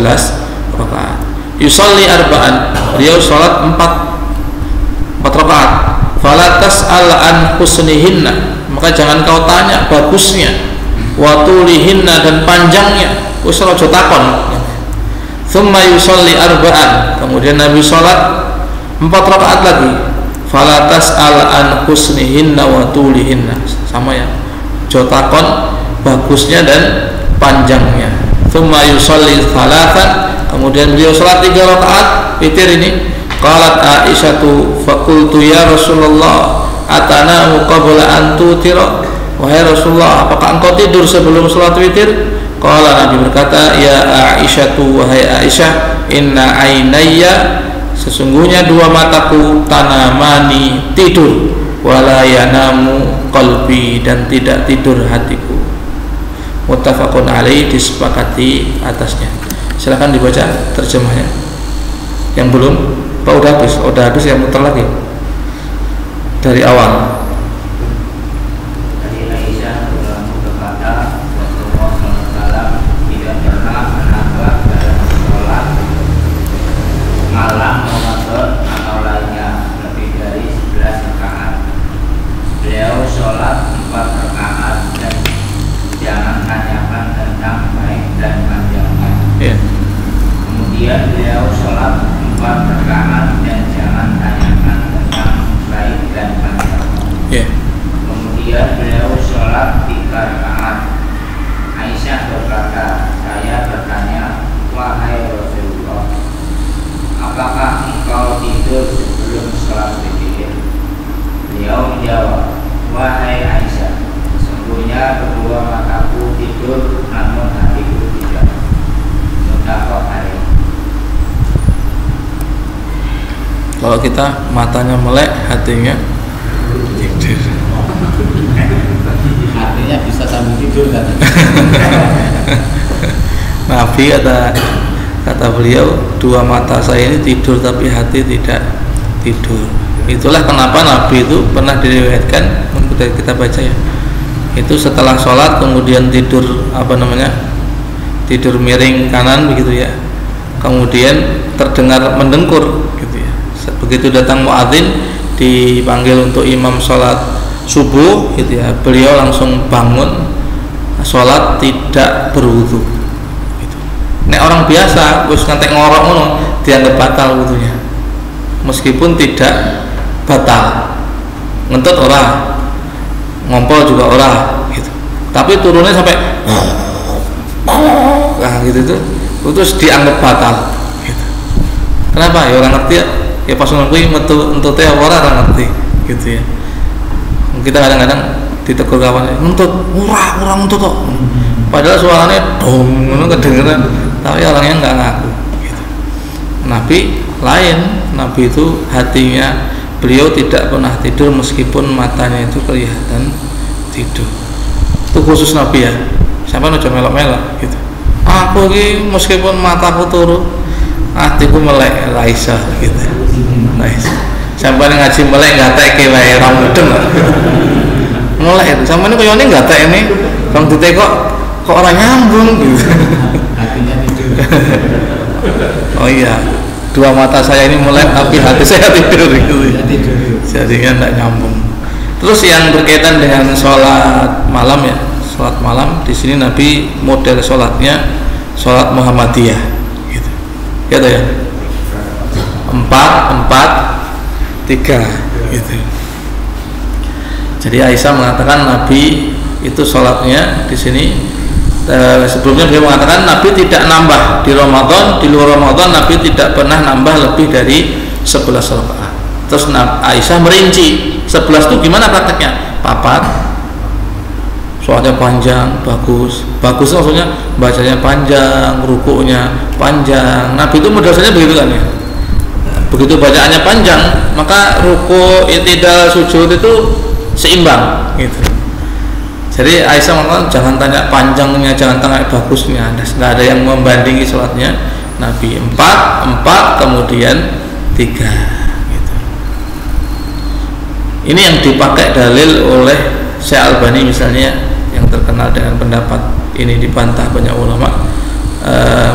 rakaat. Yusalli arba'an, beliau sholat 4 rakaat. Fala tas'al an husnihinna, maka jangan kau tanya bagusnya, wa tulihinna, dan panjangnya. Wis aja takon. Tsumma yusalli arba'an, kemudian Nabi sholat 4 rakaat lagi. Fala tas'al an husnihinna wa tulihinna, sama ya, jotakon bagusnya dan panjangnya. Tsumma yusalli thalathan, kemudian beliau salat 3 rakaat witir ini. Qalat Aisyatu faqultu ya Rasulullah atanamu qabla an tutira, wahai Rasulullah, apakah engkau tidur sebelum salat witir? Qala, Nabi berkata, ya Aisyatu, wahai Aisyah, inna ainayya, sesungguhnya 2 mataku, tanamani, tidur, wala yanamu qalbi, dan tidak tidur hatiku. Muttafaqun alaih, disepakati atasnya. Silakan dibaca terjemahnya. Yang belum, Pak udah habis? Udah habis, ya muter lagi dari awal. Dari Aisyah berkata, Rasulullah SAW tidak pernah menambah dalam sholat malam Ramadan atau lainnya lebih dari 11 rakaat. Beliau sholat 4 rakaat dan jangan tanyakan tentang baik dan panjangnya. Kemudian beliau sholat 4 rakaat dan jangan tanyakan tentang baik dan panjangnya. Kemudian beliau sholat 3 rakaat. Aisyah berkata, saya bertanya, wahai Rasulullah, apakah engkau tidur sebelum sholat witir? Beliau menjawab, wahai Aisyah, sesungguhnya kedua mataku tidur, namun hatiku tidak. Muttafaq alaih. Kalau kita matanya melek, hatinya tidur. Artinya bisa sambil tidur kan? Nabi kata beliau, 2 mata saya ini tidur tapi hati tidak tidur. Itulah kenapa Nabi itu pernah diriwayatkan, kita baca ya, itu setelah sholat kemudian tidur tidur miring kanan begitu ya, kemudian terdengar mendengkur gitu ya. Begitu datang muadzin dipanggil untuk imam sholat subuh gitu ya, beliau langsung bangun sholat tidak berwudu gitu. Nek orang biasa wis ngantek ngorok ngono dianggap batal wudunya, meskipun tidak batal, ngentut ora, ngompol juga ora gitu, tapi turunnya sampai gitu tuh, terus dianggap batal gitu. Kenapa? Ya orang ngerti ya pas ngomong metu entute ora ngerti gitu ya. Kita kadang-kadang ditegur kawan, ngentut, ora ngentut kok, padahal suaranya dong ngono kedengeran, tapi orangnya nggak ngaku gitu. Nabi lain, Nabi itu hatinya, beliau tidak pernah tidur meskipun matanya itu kelihatan tidur. Itu khusus Nabi ya, siapa nuju melok-melok gitu. Aku ini meskipun mataku turu, hatiku melek, Aisyah gitu. Aisyah sampai ngaji melek nggak teke wae ra mudeng. Melek itu sampeyan koyo ngene nggak teke ini bang dite kok orang nyambung gitu. Hatinya tidur. Oh iya, 2 mata saya ini melek tapi hati saya tidur gitu. Jadinya enggak nyambung. Terus yang berkaitan dengan sholat malam ya, sholat malam di sini Nabi model sholatnya sholat Muhammadiyah gitu. Gitu ya. 4-4-3 gitu. Jadi Aisyah mengatakan Nabi itu sholatnya di sini sebelumnya dia mengatakan Nabi tidak nambah di Ramadan, di luar Ramadan Nabi tidak pernah nambah lebih dari 11 rakaat. Terus Aisyah merinci 11 itu gimana prakteknya? 4, sholatnya panjang, bagus maksudnya bacanya panjang, rukuknya panjang. Nabi itu modalnya begitu kan ya. Begitu bacaannya panjang, maka ruku, i'tidal, sujud itu seimbang gitu. Jadi Aisyah mengatakan jangan tanya panjangnya, jangan tanya bagusnya, nggak ada yang membandingi sholatnya Nabi. 4 kemudian 3 gitu. Ini yang dipakai dalil oleh Syekh Albani misalnya, yang terkenal dengan pendapat ini, dibantah banyak ulama,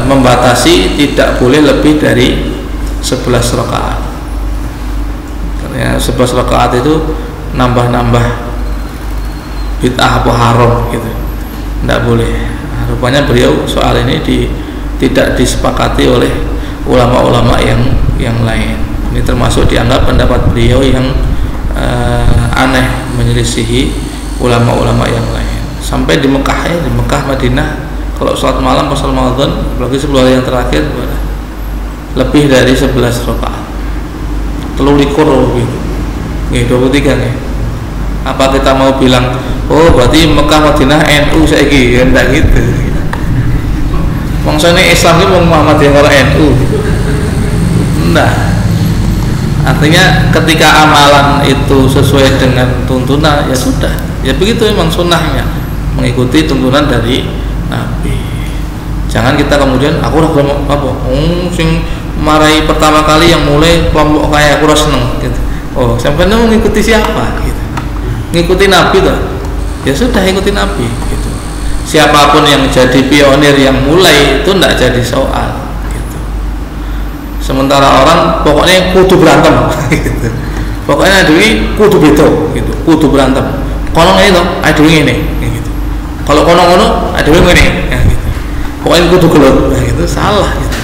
membatasi tidak boleh lebih dari 11 rakaat. Karena 11 rakaat itu nambah-nambah bid'ah apa haram gitu, tidak boleh. Nah, rupanya beliau soal ini tidak disepakati oleh ulama-ulama yang lain. Ini termasuk dianggap pendapat beliau yang aneh, menyelisihi ulama-ulama yang lain. Sampai di Mekah di Mekah Madinah, kalau sholat malam pas Ramadan, apalagi 10 hari yang terakhir, lebih dari 11 rakaat, 23 gitu, 23 nih. Apa kita mau bilang, oh berarti Mekah Madinah NU saiki, enggak gitu. Maksudnya Islam ini mau Muhammadiyah kalau NU. Enggak. Artinya ketika amalan itu sesuai dengan tuntunan, ya sudah. Ya begitu memang sunnahnya, mengikuti tuntunan dari Nabi. Jangan kita kemudian aku ora apa, sing marahi pertama kali yang mulai kelompok kayak aku ora seneng gitu. Oh, sampai mau mengikuti siapa gitu. Ngikuti Nabi tuh, ya sudah ikuti Nabi gitu. Siapapun yang jadi pionir yang mulai itu tidak jadi soal gitu. Sementara orang pokoknya kudu berantem gitu. Pokoknya adui kudu beto gitu, kudu berantem. Kono itu adui ini gitu. Kalau kono adui ini ya, gitu. Pokoknya kudu gelut gitu, salah gitu.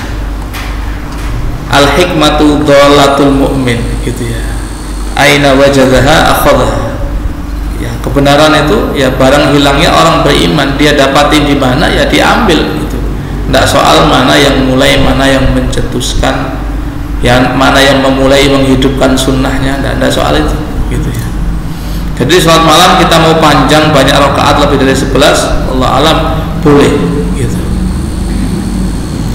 Al hikmatu dhalatul mu'min gitu ya. Aina wajadaha akhadha. Ya, kebenaran itu ya barang hilangnya orang beriman, dia dapatin di mana ya diambil gitu. Tidak soal mana yang mulai, mana yang mencetuskan, yang mana yang memulai menghidupkan sunnahnya, tidak soal itu gitu ya. Jadi sholat malam kita mau panjang banyak rakaat lebih dari 11, Allah alam boleh gitu.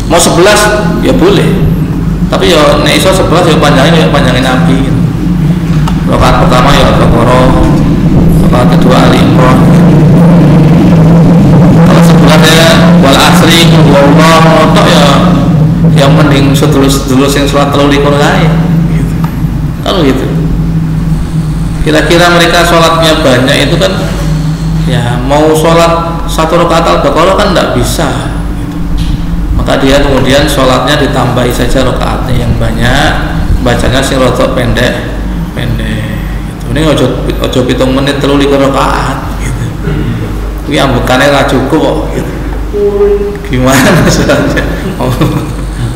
Mau 11 ya boleh, tapi ya nek iso 11 ya panjangin Nabi gitu. Rakaat pertama ya Al-Baqarah, rakaat kedua Ali Imran. Kalau sebelah ya wal asri wallahu tok ya yang mending sedulur-sedulur yang sholat terlalu dikurangin gitu. Kalau gitu kira-kira mereka sholatnya banyak itu kan ya, mau sholat 1 rakaat Al-Baqarah kan tidak bisa gitu. Maka dia kemudian sholatnya ditambahi saja rakaatnya yang banyak, bacanya sing rada pendek gitu. Ini ojo 7 menit 3 rakaat gitu. Ini ambekannya gak cukup kok gitu. Gimana saja? Oh,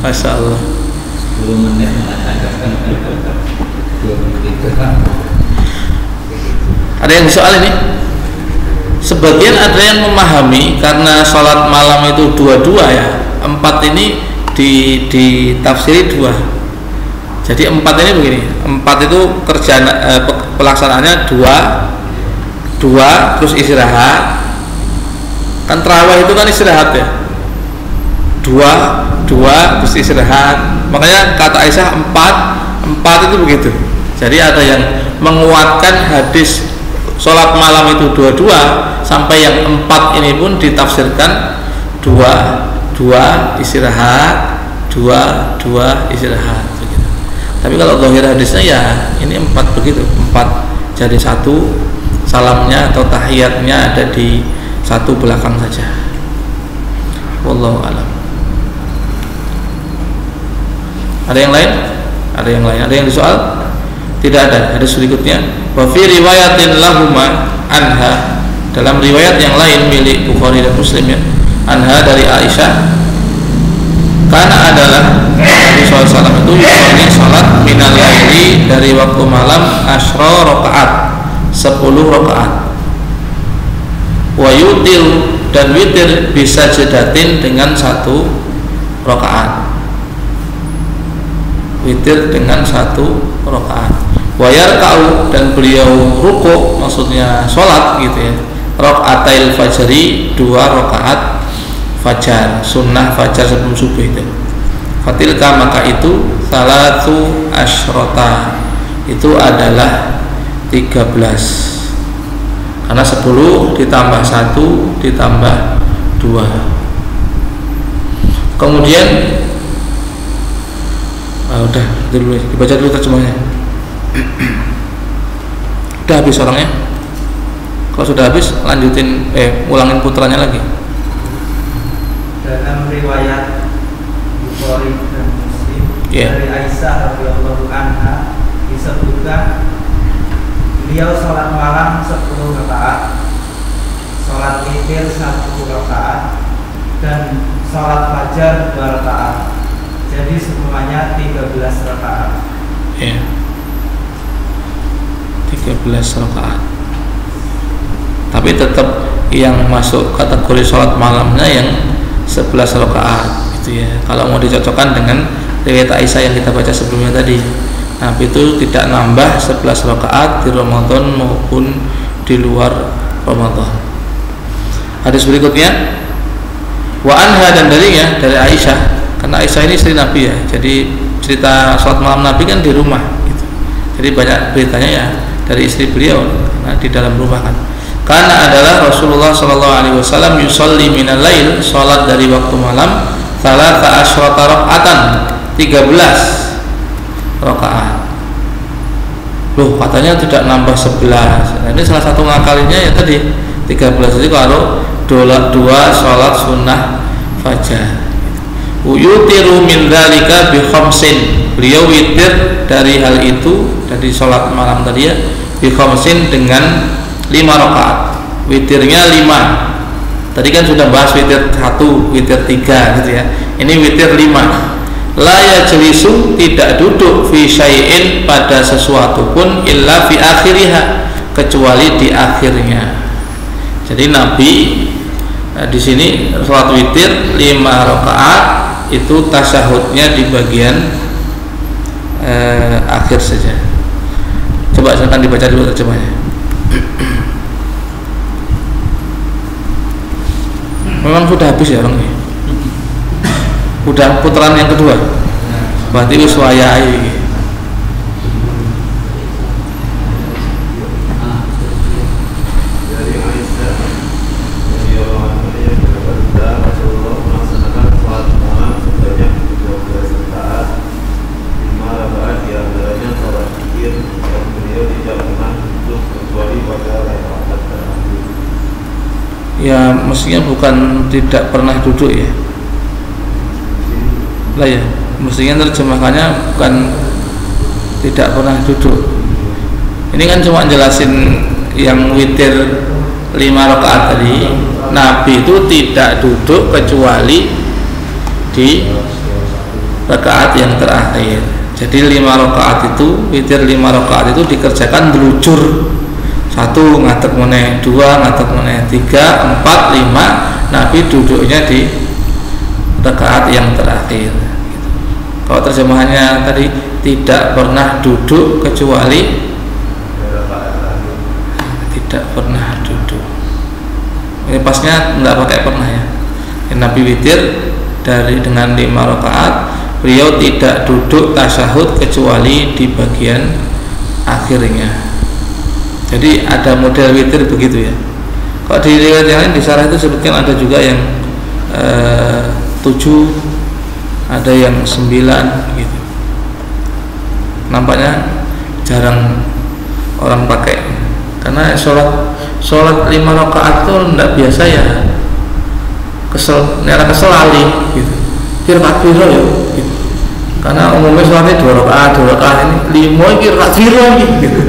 Masya Allah. 10 menit Ada yang soal ini? Sebagian ada yang memahami karena sholat malam itu 2 ya, 4 ini ditafsiri 2. Jadi 4 ini begini, 4 itu kerjaan pelaksanaannya 2 terus istirahat. Kan tarawih itu kan istirahat ya, 2 terus istirahat. Makanya kata Aisyah 4 itu begitu. Jadi ada yang menguatkan hadis sholat malam itu 2 sampai yang 4 ini pun ditafsirkan 2 istirahat, 2 istirahat. Tapi kalau zahir hadisnya ya ini 4 begitu, 4 jadi 1, salamnya atau tahiyatnya ada di 1 belakang saja. Wallahu alam. Ada yang lain? Ada yang disoal? Tidak ada. Hadis berikutnya, wa fi riwayatin lahuma anha, dalam riwayat yang lain milik Bukhari dan Muslim ya, anha dari Aisyah, karena adalah Nabi SAW itu yusolli sholat minal laili, dari waktu malam, asyra rakaat, 10 rakaat, wa yutir, dan witir bisa jedatin dengan 1 rakaat, witir dengan 1 rakaat, wa yarka'u, dan beliau rukuk, maksudnya sholat gitu ya, rakaatil fajri, 2 rakaat fajar, sunnah fajar sebelum subuh itu. Fatilka, maka itu salatu asyrota, itu adalah 13. karena 10 ditambah 1 ditambah 2. Kemudian udah dulu, dibaca dulu terjemahnya. Udah habis orangnya. Kalau sudah habis lanjutin, ulangin putranya lagi. Dalam riwayat Bukhari dan Muslim dari Aisyah radhiyallahu anha disebutkan beliau sholat malam 10 rakaat, sholat witir 1 rakaat, dan sholat fajar 2 rakaat. Jadi semuanya 13 rakaat. 13 rakaat. Tapi tetap yang masuk kategori sholat malamnya yang 11 rakaat gitu ya. Kalau mau dicocokkan dengan riwayat Aisyah yang kita baca sebelumnya tadi, Nabi itu tidak nambah 11 rakaat di Ramadan maupun di luar Ramadan. Hadis berikutnya, wa anha, dan darinya dari Aisyah, karena Aisyah ini istri Nabi ya, jadi cerita sholat malam Nabi kan di rumah gitu. Jadi banyak beritanya ya dari istri beliau, nah, di dalam rumah kan. Karena adalah Rasulullah SAW yusolli minal lail, sholat dari waktu malam, salasa asyrata raka'atan, 13 rakaat. Loh, katanya tidak nambah 11. Nah, ini salah satu ngakalinya ya tadi 13 itu kalau 2 sholat sunnah fajar. Yutiru min dzalika bi khamsin. Beliau witir dari hal itu, dari sholat malam tadi ya, bi khamsin dengan 5 rakaat. Witirnya 5. Tadi kan sudah bahas witir 1, witir 3 gitu ya. Ini witir 5. La yajlisu, tidak duduk fi syai'in, pada sesuatu pun, illa fi akhiriha, kecuali di akhirnya. Jadi Nabi di sini sholat witir 5 rakaat itu tasyahudnya di bagian akhir saja. Coba silakan dibaca dulu terjemahnya. Memang sudah habis ya orang ini. Udah putaran yang kedua. Berarti wis wayahe. Dari Aisyah radhiyallahu anha yang berbeda, Rasulullah melaksanakan sholat malam sebanyak 12 rakaat, 5 rakaat di antaranya sholat witir, dan beliau tidak pernah duduk kecuali pada rakaat terakhir. Ya mestinya bukan tidak pernah duduk ya. Lah ya, mestinya terjemahannya bukan tidak pernah duduk. Ini kan cuma jelasin yang witir 5 rakaat tadi. Nabi itu tidak duduk kecuali di rakaat yang terakhir. Jadi 5 rakaat itu, witir 5 rakaat itu dikerjakan berujur. 1 ngadeg meneh, 2 ngadeg meneh, 3, 4, 5. Nabi duduknya di rakaat yang terakhir. Kalau terjemahannya tadi tidak pernah duduk kecuali, tidak pernah duduk. Ini pasnya nggak pakai pernah ya. Nabi witir dengan 5 rakaat, beliau tidak duduk tasyahud kecuali di bagian akhirnya. Jadi ada model witir begitu ya. Kalau di riwayat yang lain di syarah itu sebutkan ada juga yang 7, ada yang 9 gitu. Nampaknya jarang orang pakai, karena sholat 5 rakaat itu tidak biasa ya. Kesel lali gitu. Kira-kira ya gitu. Karena umumnya sholatnya 2 rakaat, ini 5 kira-kira gitu.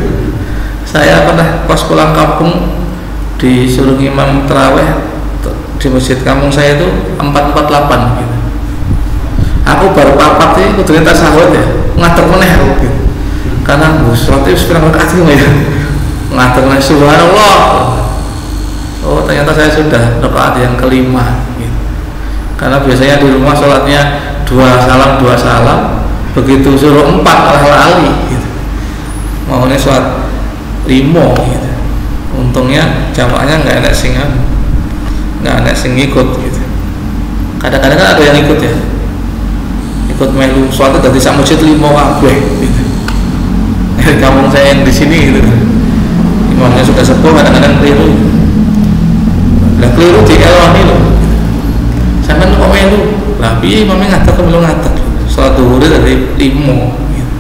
Saya pernah pas pulang kampung disuruh imam terawih di masjid kampung saya itu 448 gitu. Aku baru papat sih, kudu tasawuf ya, ngadeg meneh aku gitu. Karena sholat itu sepirang rakaat gitu ya. Ngadeg meneh subhanallah. Oh ternyata saya sudah rakaat yang kelima gitu. Karena biasanya di rumah sholatnya 2 salam, begitu suruh 4 lali gitu. Maunya sholat 5 gitu. Untungnya jamaahnya nggak ada sing ikut gitu. Kadang-kadang kan ada yang ikut ya, ikut melu sholat dari sak masjid 5 kabeh gitu. Kampung saya yang di sini gitu. imamnya sudah sepuh kadang-kadang keliru. Lah keliru dieloni lho. Sampeyan kok melu. Lah piye imamnya ngatek belum ngatek. Salat zuhur dari 5 gitu.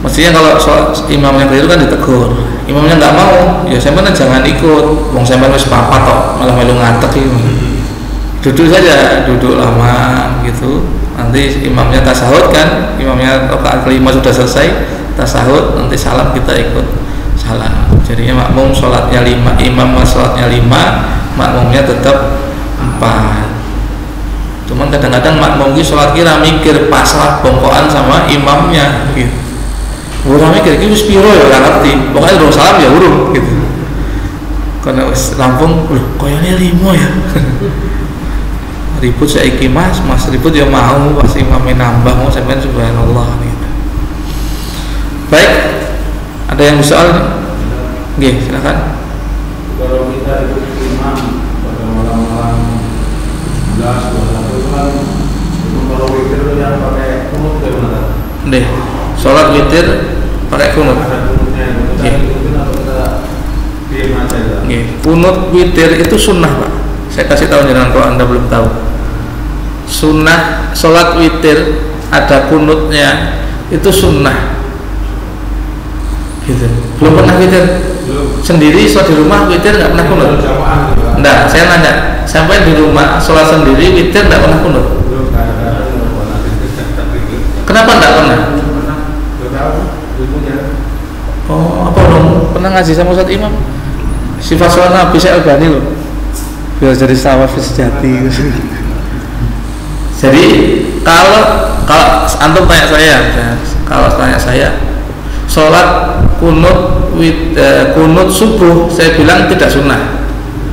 Mestinya kalau imamnya keliru kan ditegur. Imamnya nggak mau, ya sampeyan jangan ikut. Wong sampeyan wis papat kok malah melu ngatek iki. Duduk saja, duduk lama gitu. Nanti imamnya tasahud kan, imamnya rakaat kelima sudah selesai, tasahud, nanti salam kita ikut salam. Jadinya makmum sholatnya 5, imam sholatnya 5, makmumnya tetap 4. Cuman kadang-kadang makmum ini sholat kira mikir pasrah bongkoan sama imamnya gitu. Urang mikir iki wis piro ya ora ngerti. Pokoke urung salam ya urung gitu. Karena wis rampung, lho koyone 5 ya. Ribut saiki mas ribut ya mau pas imamnya nambah mau sampean subhanallah gitu. Baik, ada yang soal nih? Nggih, silakan. Kalau kita ikut imam pada malam-malam 11, 12 kan itu kalau witir yang pakai kunut gimana? Deh, sholat witir pakai kunut. Ada kunutnya, kita ikutin atau kita diam aja ya? Nggih, kunut witir itu sunnah Pak. Saya kasih tahu jangan kalau Anda belum tahu. Sunnah sholat witir ada kunutnya itu sunnah. Gitu. Belum pernah witir? Belum. Sendiri sholat di rumah witir nggak pernah kunut? Enggak, saya nanya. Sampai di rumah sholat sendiri witir nggak pernah kunut? Belum, kadang-kadang belum pernah. Kenapa nggak pernah? Belum tahu, ilmunya. Oh, apa dong? Pernah ngaji sama Ustaz Imam? Sifat sholat Nabi saya Albani loh. Biar jadi sawaf sejati. Jadi kalau antum tanya saya, kalau tanya saya, sholat kunut subuh, saya bilang tidak sunnah.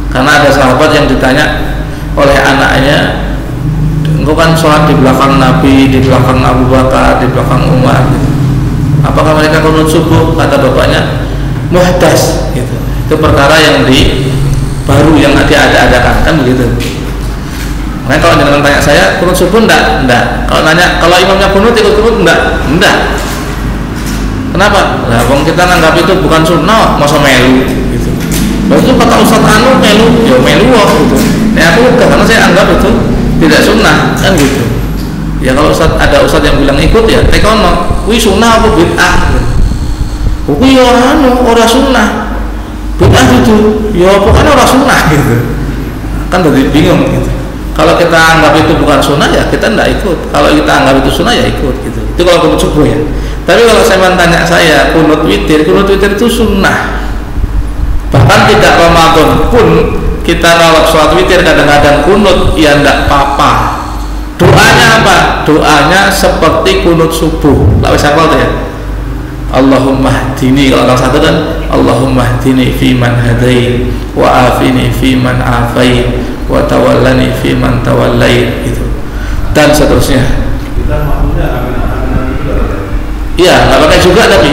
Karena ada sahabat yang ditanya oleh anaknya, engkau kan sholat di belakang Nabi, di belakang Abu Bakar, di belakang Umar, apakah mereka kunut subuh? Kata bapaknya, muhdas, gitu. Itu perkara yang baru yang diada-adakan kan begitu. Makanya kalau jangan tanya saya kunut subuh enggak. Kalau nanya kalau imamnya kunut ikut kunut enggak. Kenapa? Nah, wong kita nganggap itu bukan sunnah, masa melu gitu. Lalu itu kata Ustaz Anu melu, ya melu gitu. Nah aku enggak, karena saya anggap itu tidak sunnah kan gitu. Ya kalau ada Ustaz yang bilang ikut ya tekono, kuwi sunnah apa bid'ah? Kuwi ora sunnah. Bid'ah itu, ya pokoknya orang sunnah gitu. Kan jadi bingung gitu. Kalau kita anggap itu bukan sunnah ya kita tidak ikut. Kalau kita anggap itu sunnah ya ikut gitu. Itu kalau kunut subuh ya. Tapi kalau saya tanya saya kunut witir itu sunnah. Bahkan tidak Ramadan pun kita kalau sholat witir kadang-kadang kunut ya tidak apa-apa. Doanya apa? Doanya seperti kunut subuh. Lah wis hafal ya. Allahumma hdini, kalau satu kan Allahumma hdini fi man hadait wa afini fi man afait wa tawallani fi man tawallait gitu. Dan seterusnya. Kita maknanya amin juga. Iya, nggak pakai juga tapi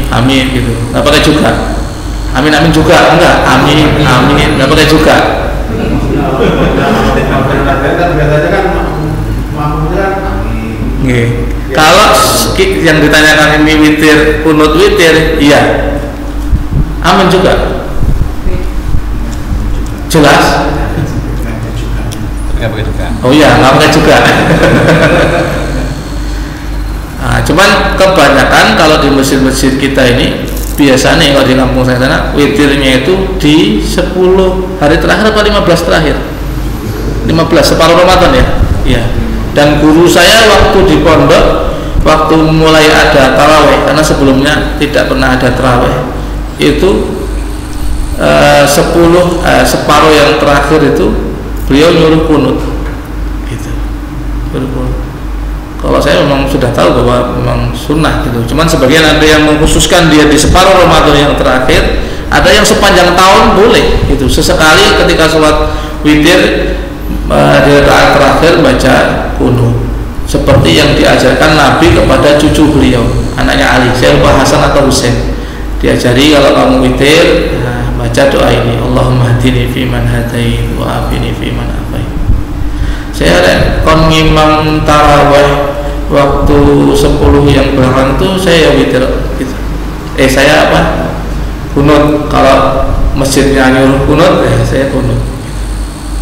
amin gitu. Nggak pakai juga. Amin juga enggak. Amin nggak pakai juga. Biasanya kan maknanya amin. Nggih. Kalau yang ditanyakan ini witir, kunut witir, iya. Amin juga. Jelas? Enggak pakai juga. Oh iya, nggak pakai juga. Nah, cuman kebanyakan kalau di masjid-masjid kita ini biasanya kalau di kampung saya sana witirnya itu di 10 hari terakhir atau 15 terakhir. 15 separuh Ramadan ya. Iya. Dan guru saya waktu di pondok, waktu mulai ada taraweh, karena sebelumnya tidak pernah ada taraweh, itu 10 separuh yang terakhir itu beliau nyuruh kunut, gitu. Kalau saya memang sudah tahu bahwa memang sunnah gitu. Cuman sebagian ada yang mengkhususkan dia di separuh Ramadan yang terakhir, ada yang sepanjang tahun boleh, gitu. Sesekali ketika sholat witir di rakaat terakhir baca kunut seperti yang diajarkan Nabi kepada cucu beliau, anaknya Ali, saya lupa Hasan atau Husain. Diajari kalau kamu witir baca doa ini, Allahumma hdini fi man hadait wa afini fi man afait. Saya kon ngimam tarawih waktu 10 yang belakang itu saya witir gitu. Saya kunut. Kalau masjidnya nyuruh kunut, ya saya kunut.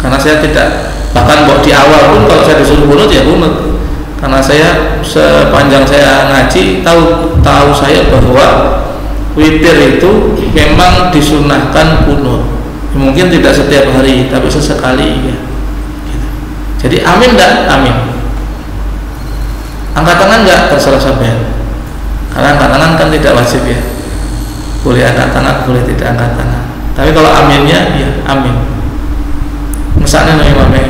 Karena saya tidak, bahkan di awal pun kalau saya disuruh kunut ya kunut. Karena saya sepanjang saya ngaji tahu saya bahwa witir itu memang disunahkan kunut. Mungkin tidak setiap hari, tapi sesekali ya. Gitu. Jadi amin enggak? Amin. Angkat tangan enggak? Terserah sampean. Karena angkat tangan kan tidak wajib ya. Boleh angkat tangan, boleh tidak angkat tangan. Tapi kalau aminnya ya amin. Misalnya nih imamnya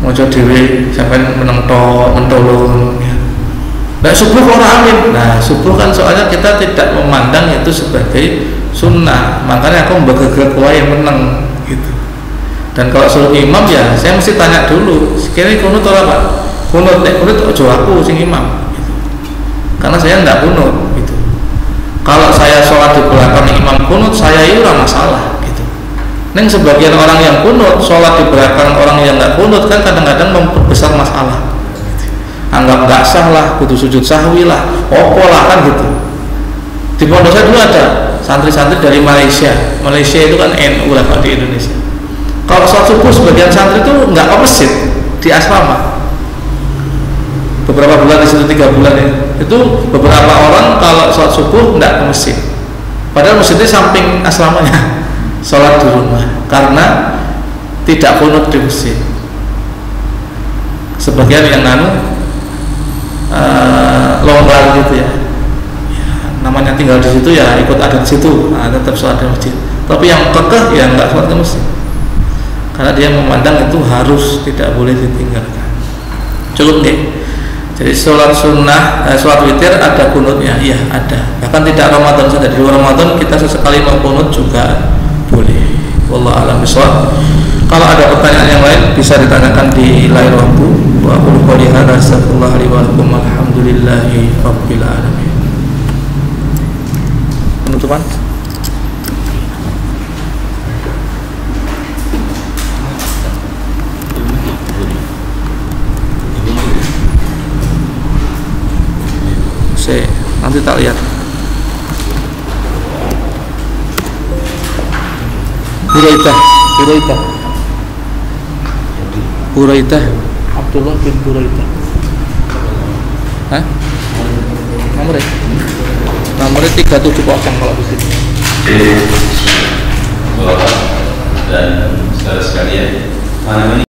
mojo dhewe sampean mentolong ya. Nah subuh orang amin. Nah subuh kan soalnya kita tidak memandang itu sebagai sunnah, makanya aku mbegegek wae meneng gitu. Dan kalau suruh imam ya saya mesti tanya dulu, sekiranya kunut atau apa? Kunut, kunut ojo aku sing imam gitu. Karena saya enggak kunut gitu. Kalau saya sholat di belakang imam kunut, saya itu ora masalah gitu. Neng sebagian orang yang kunut sholat di belakang orang yang enggak kunut kan kadang-kadang memperbesar masalah gitu. Anggap enggak sah lah, kudu sujud sahwi lah, opo lah kan gitu. Di pondok saya dulu ada santri-santri dari Malaysia itu kan NU lah di Indonesia. Kalau sholat subuh sebagian santri itu nggak ke masjid di asrama. Beberapa bulan di situ 3 bulan ya. Itu beberapa orang kalau sholat subuh nggak ke masjid. Padahal masjidnya samping asramanya. Sholat di rumah karena tidak kunut di masjid. Sebagian yang longgar gitu ya. Namanya tinggal di situ ya ikut adat situ, nah, tetap sholat di masjid. Tapi yang kekeh ya nggak sholat di masjid, karena dia memandang itu harus, tidak boleh ditinggalkan. Cukup deh. Jadi sholat sunnah, sholat witir ada kunutnya, iya ada. Bahkan tidak Ramadan saja, di luar Ramadan kita sesekali mau kunut juga boleh. Wallahu a'lam bishawab. Kalau ada pertanyaan yang lain bisa ditanyakan di layar waktu. Wa aqulu qouli hadza astaghfirullah li wa lakum alhamdulillahi rabbil alamin. Penutupan. Nanti tak lihat. Buraidah Abdullah bin Buraidah. Hah? Nomornya 370 kalau di sini. Dan saudara sekalian, mana ini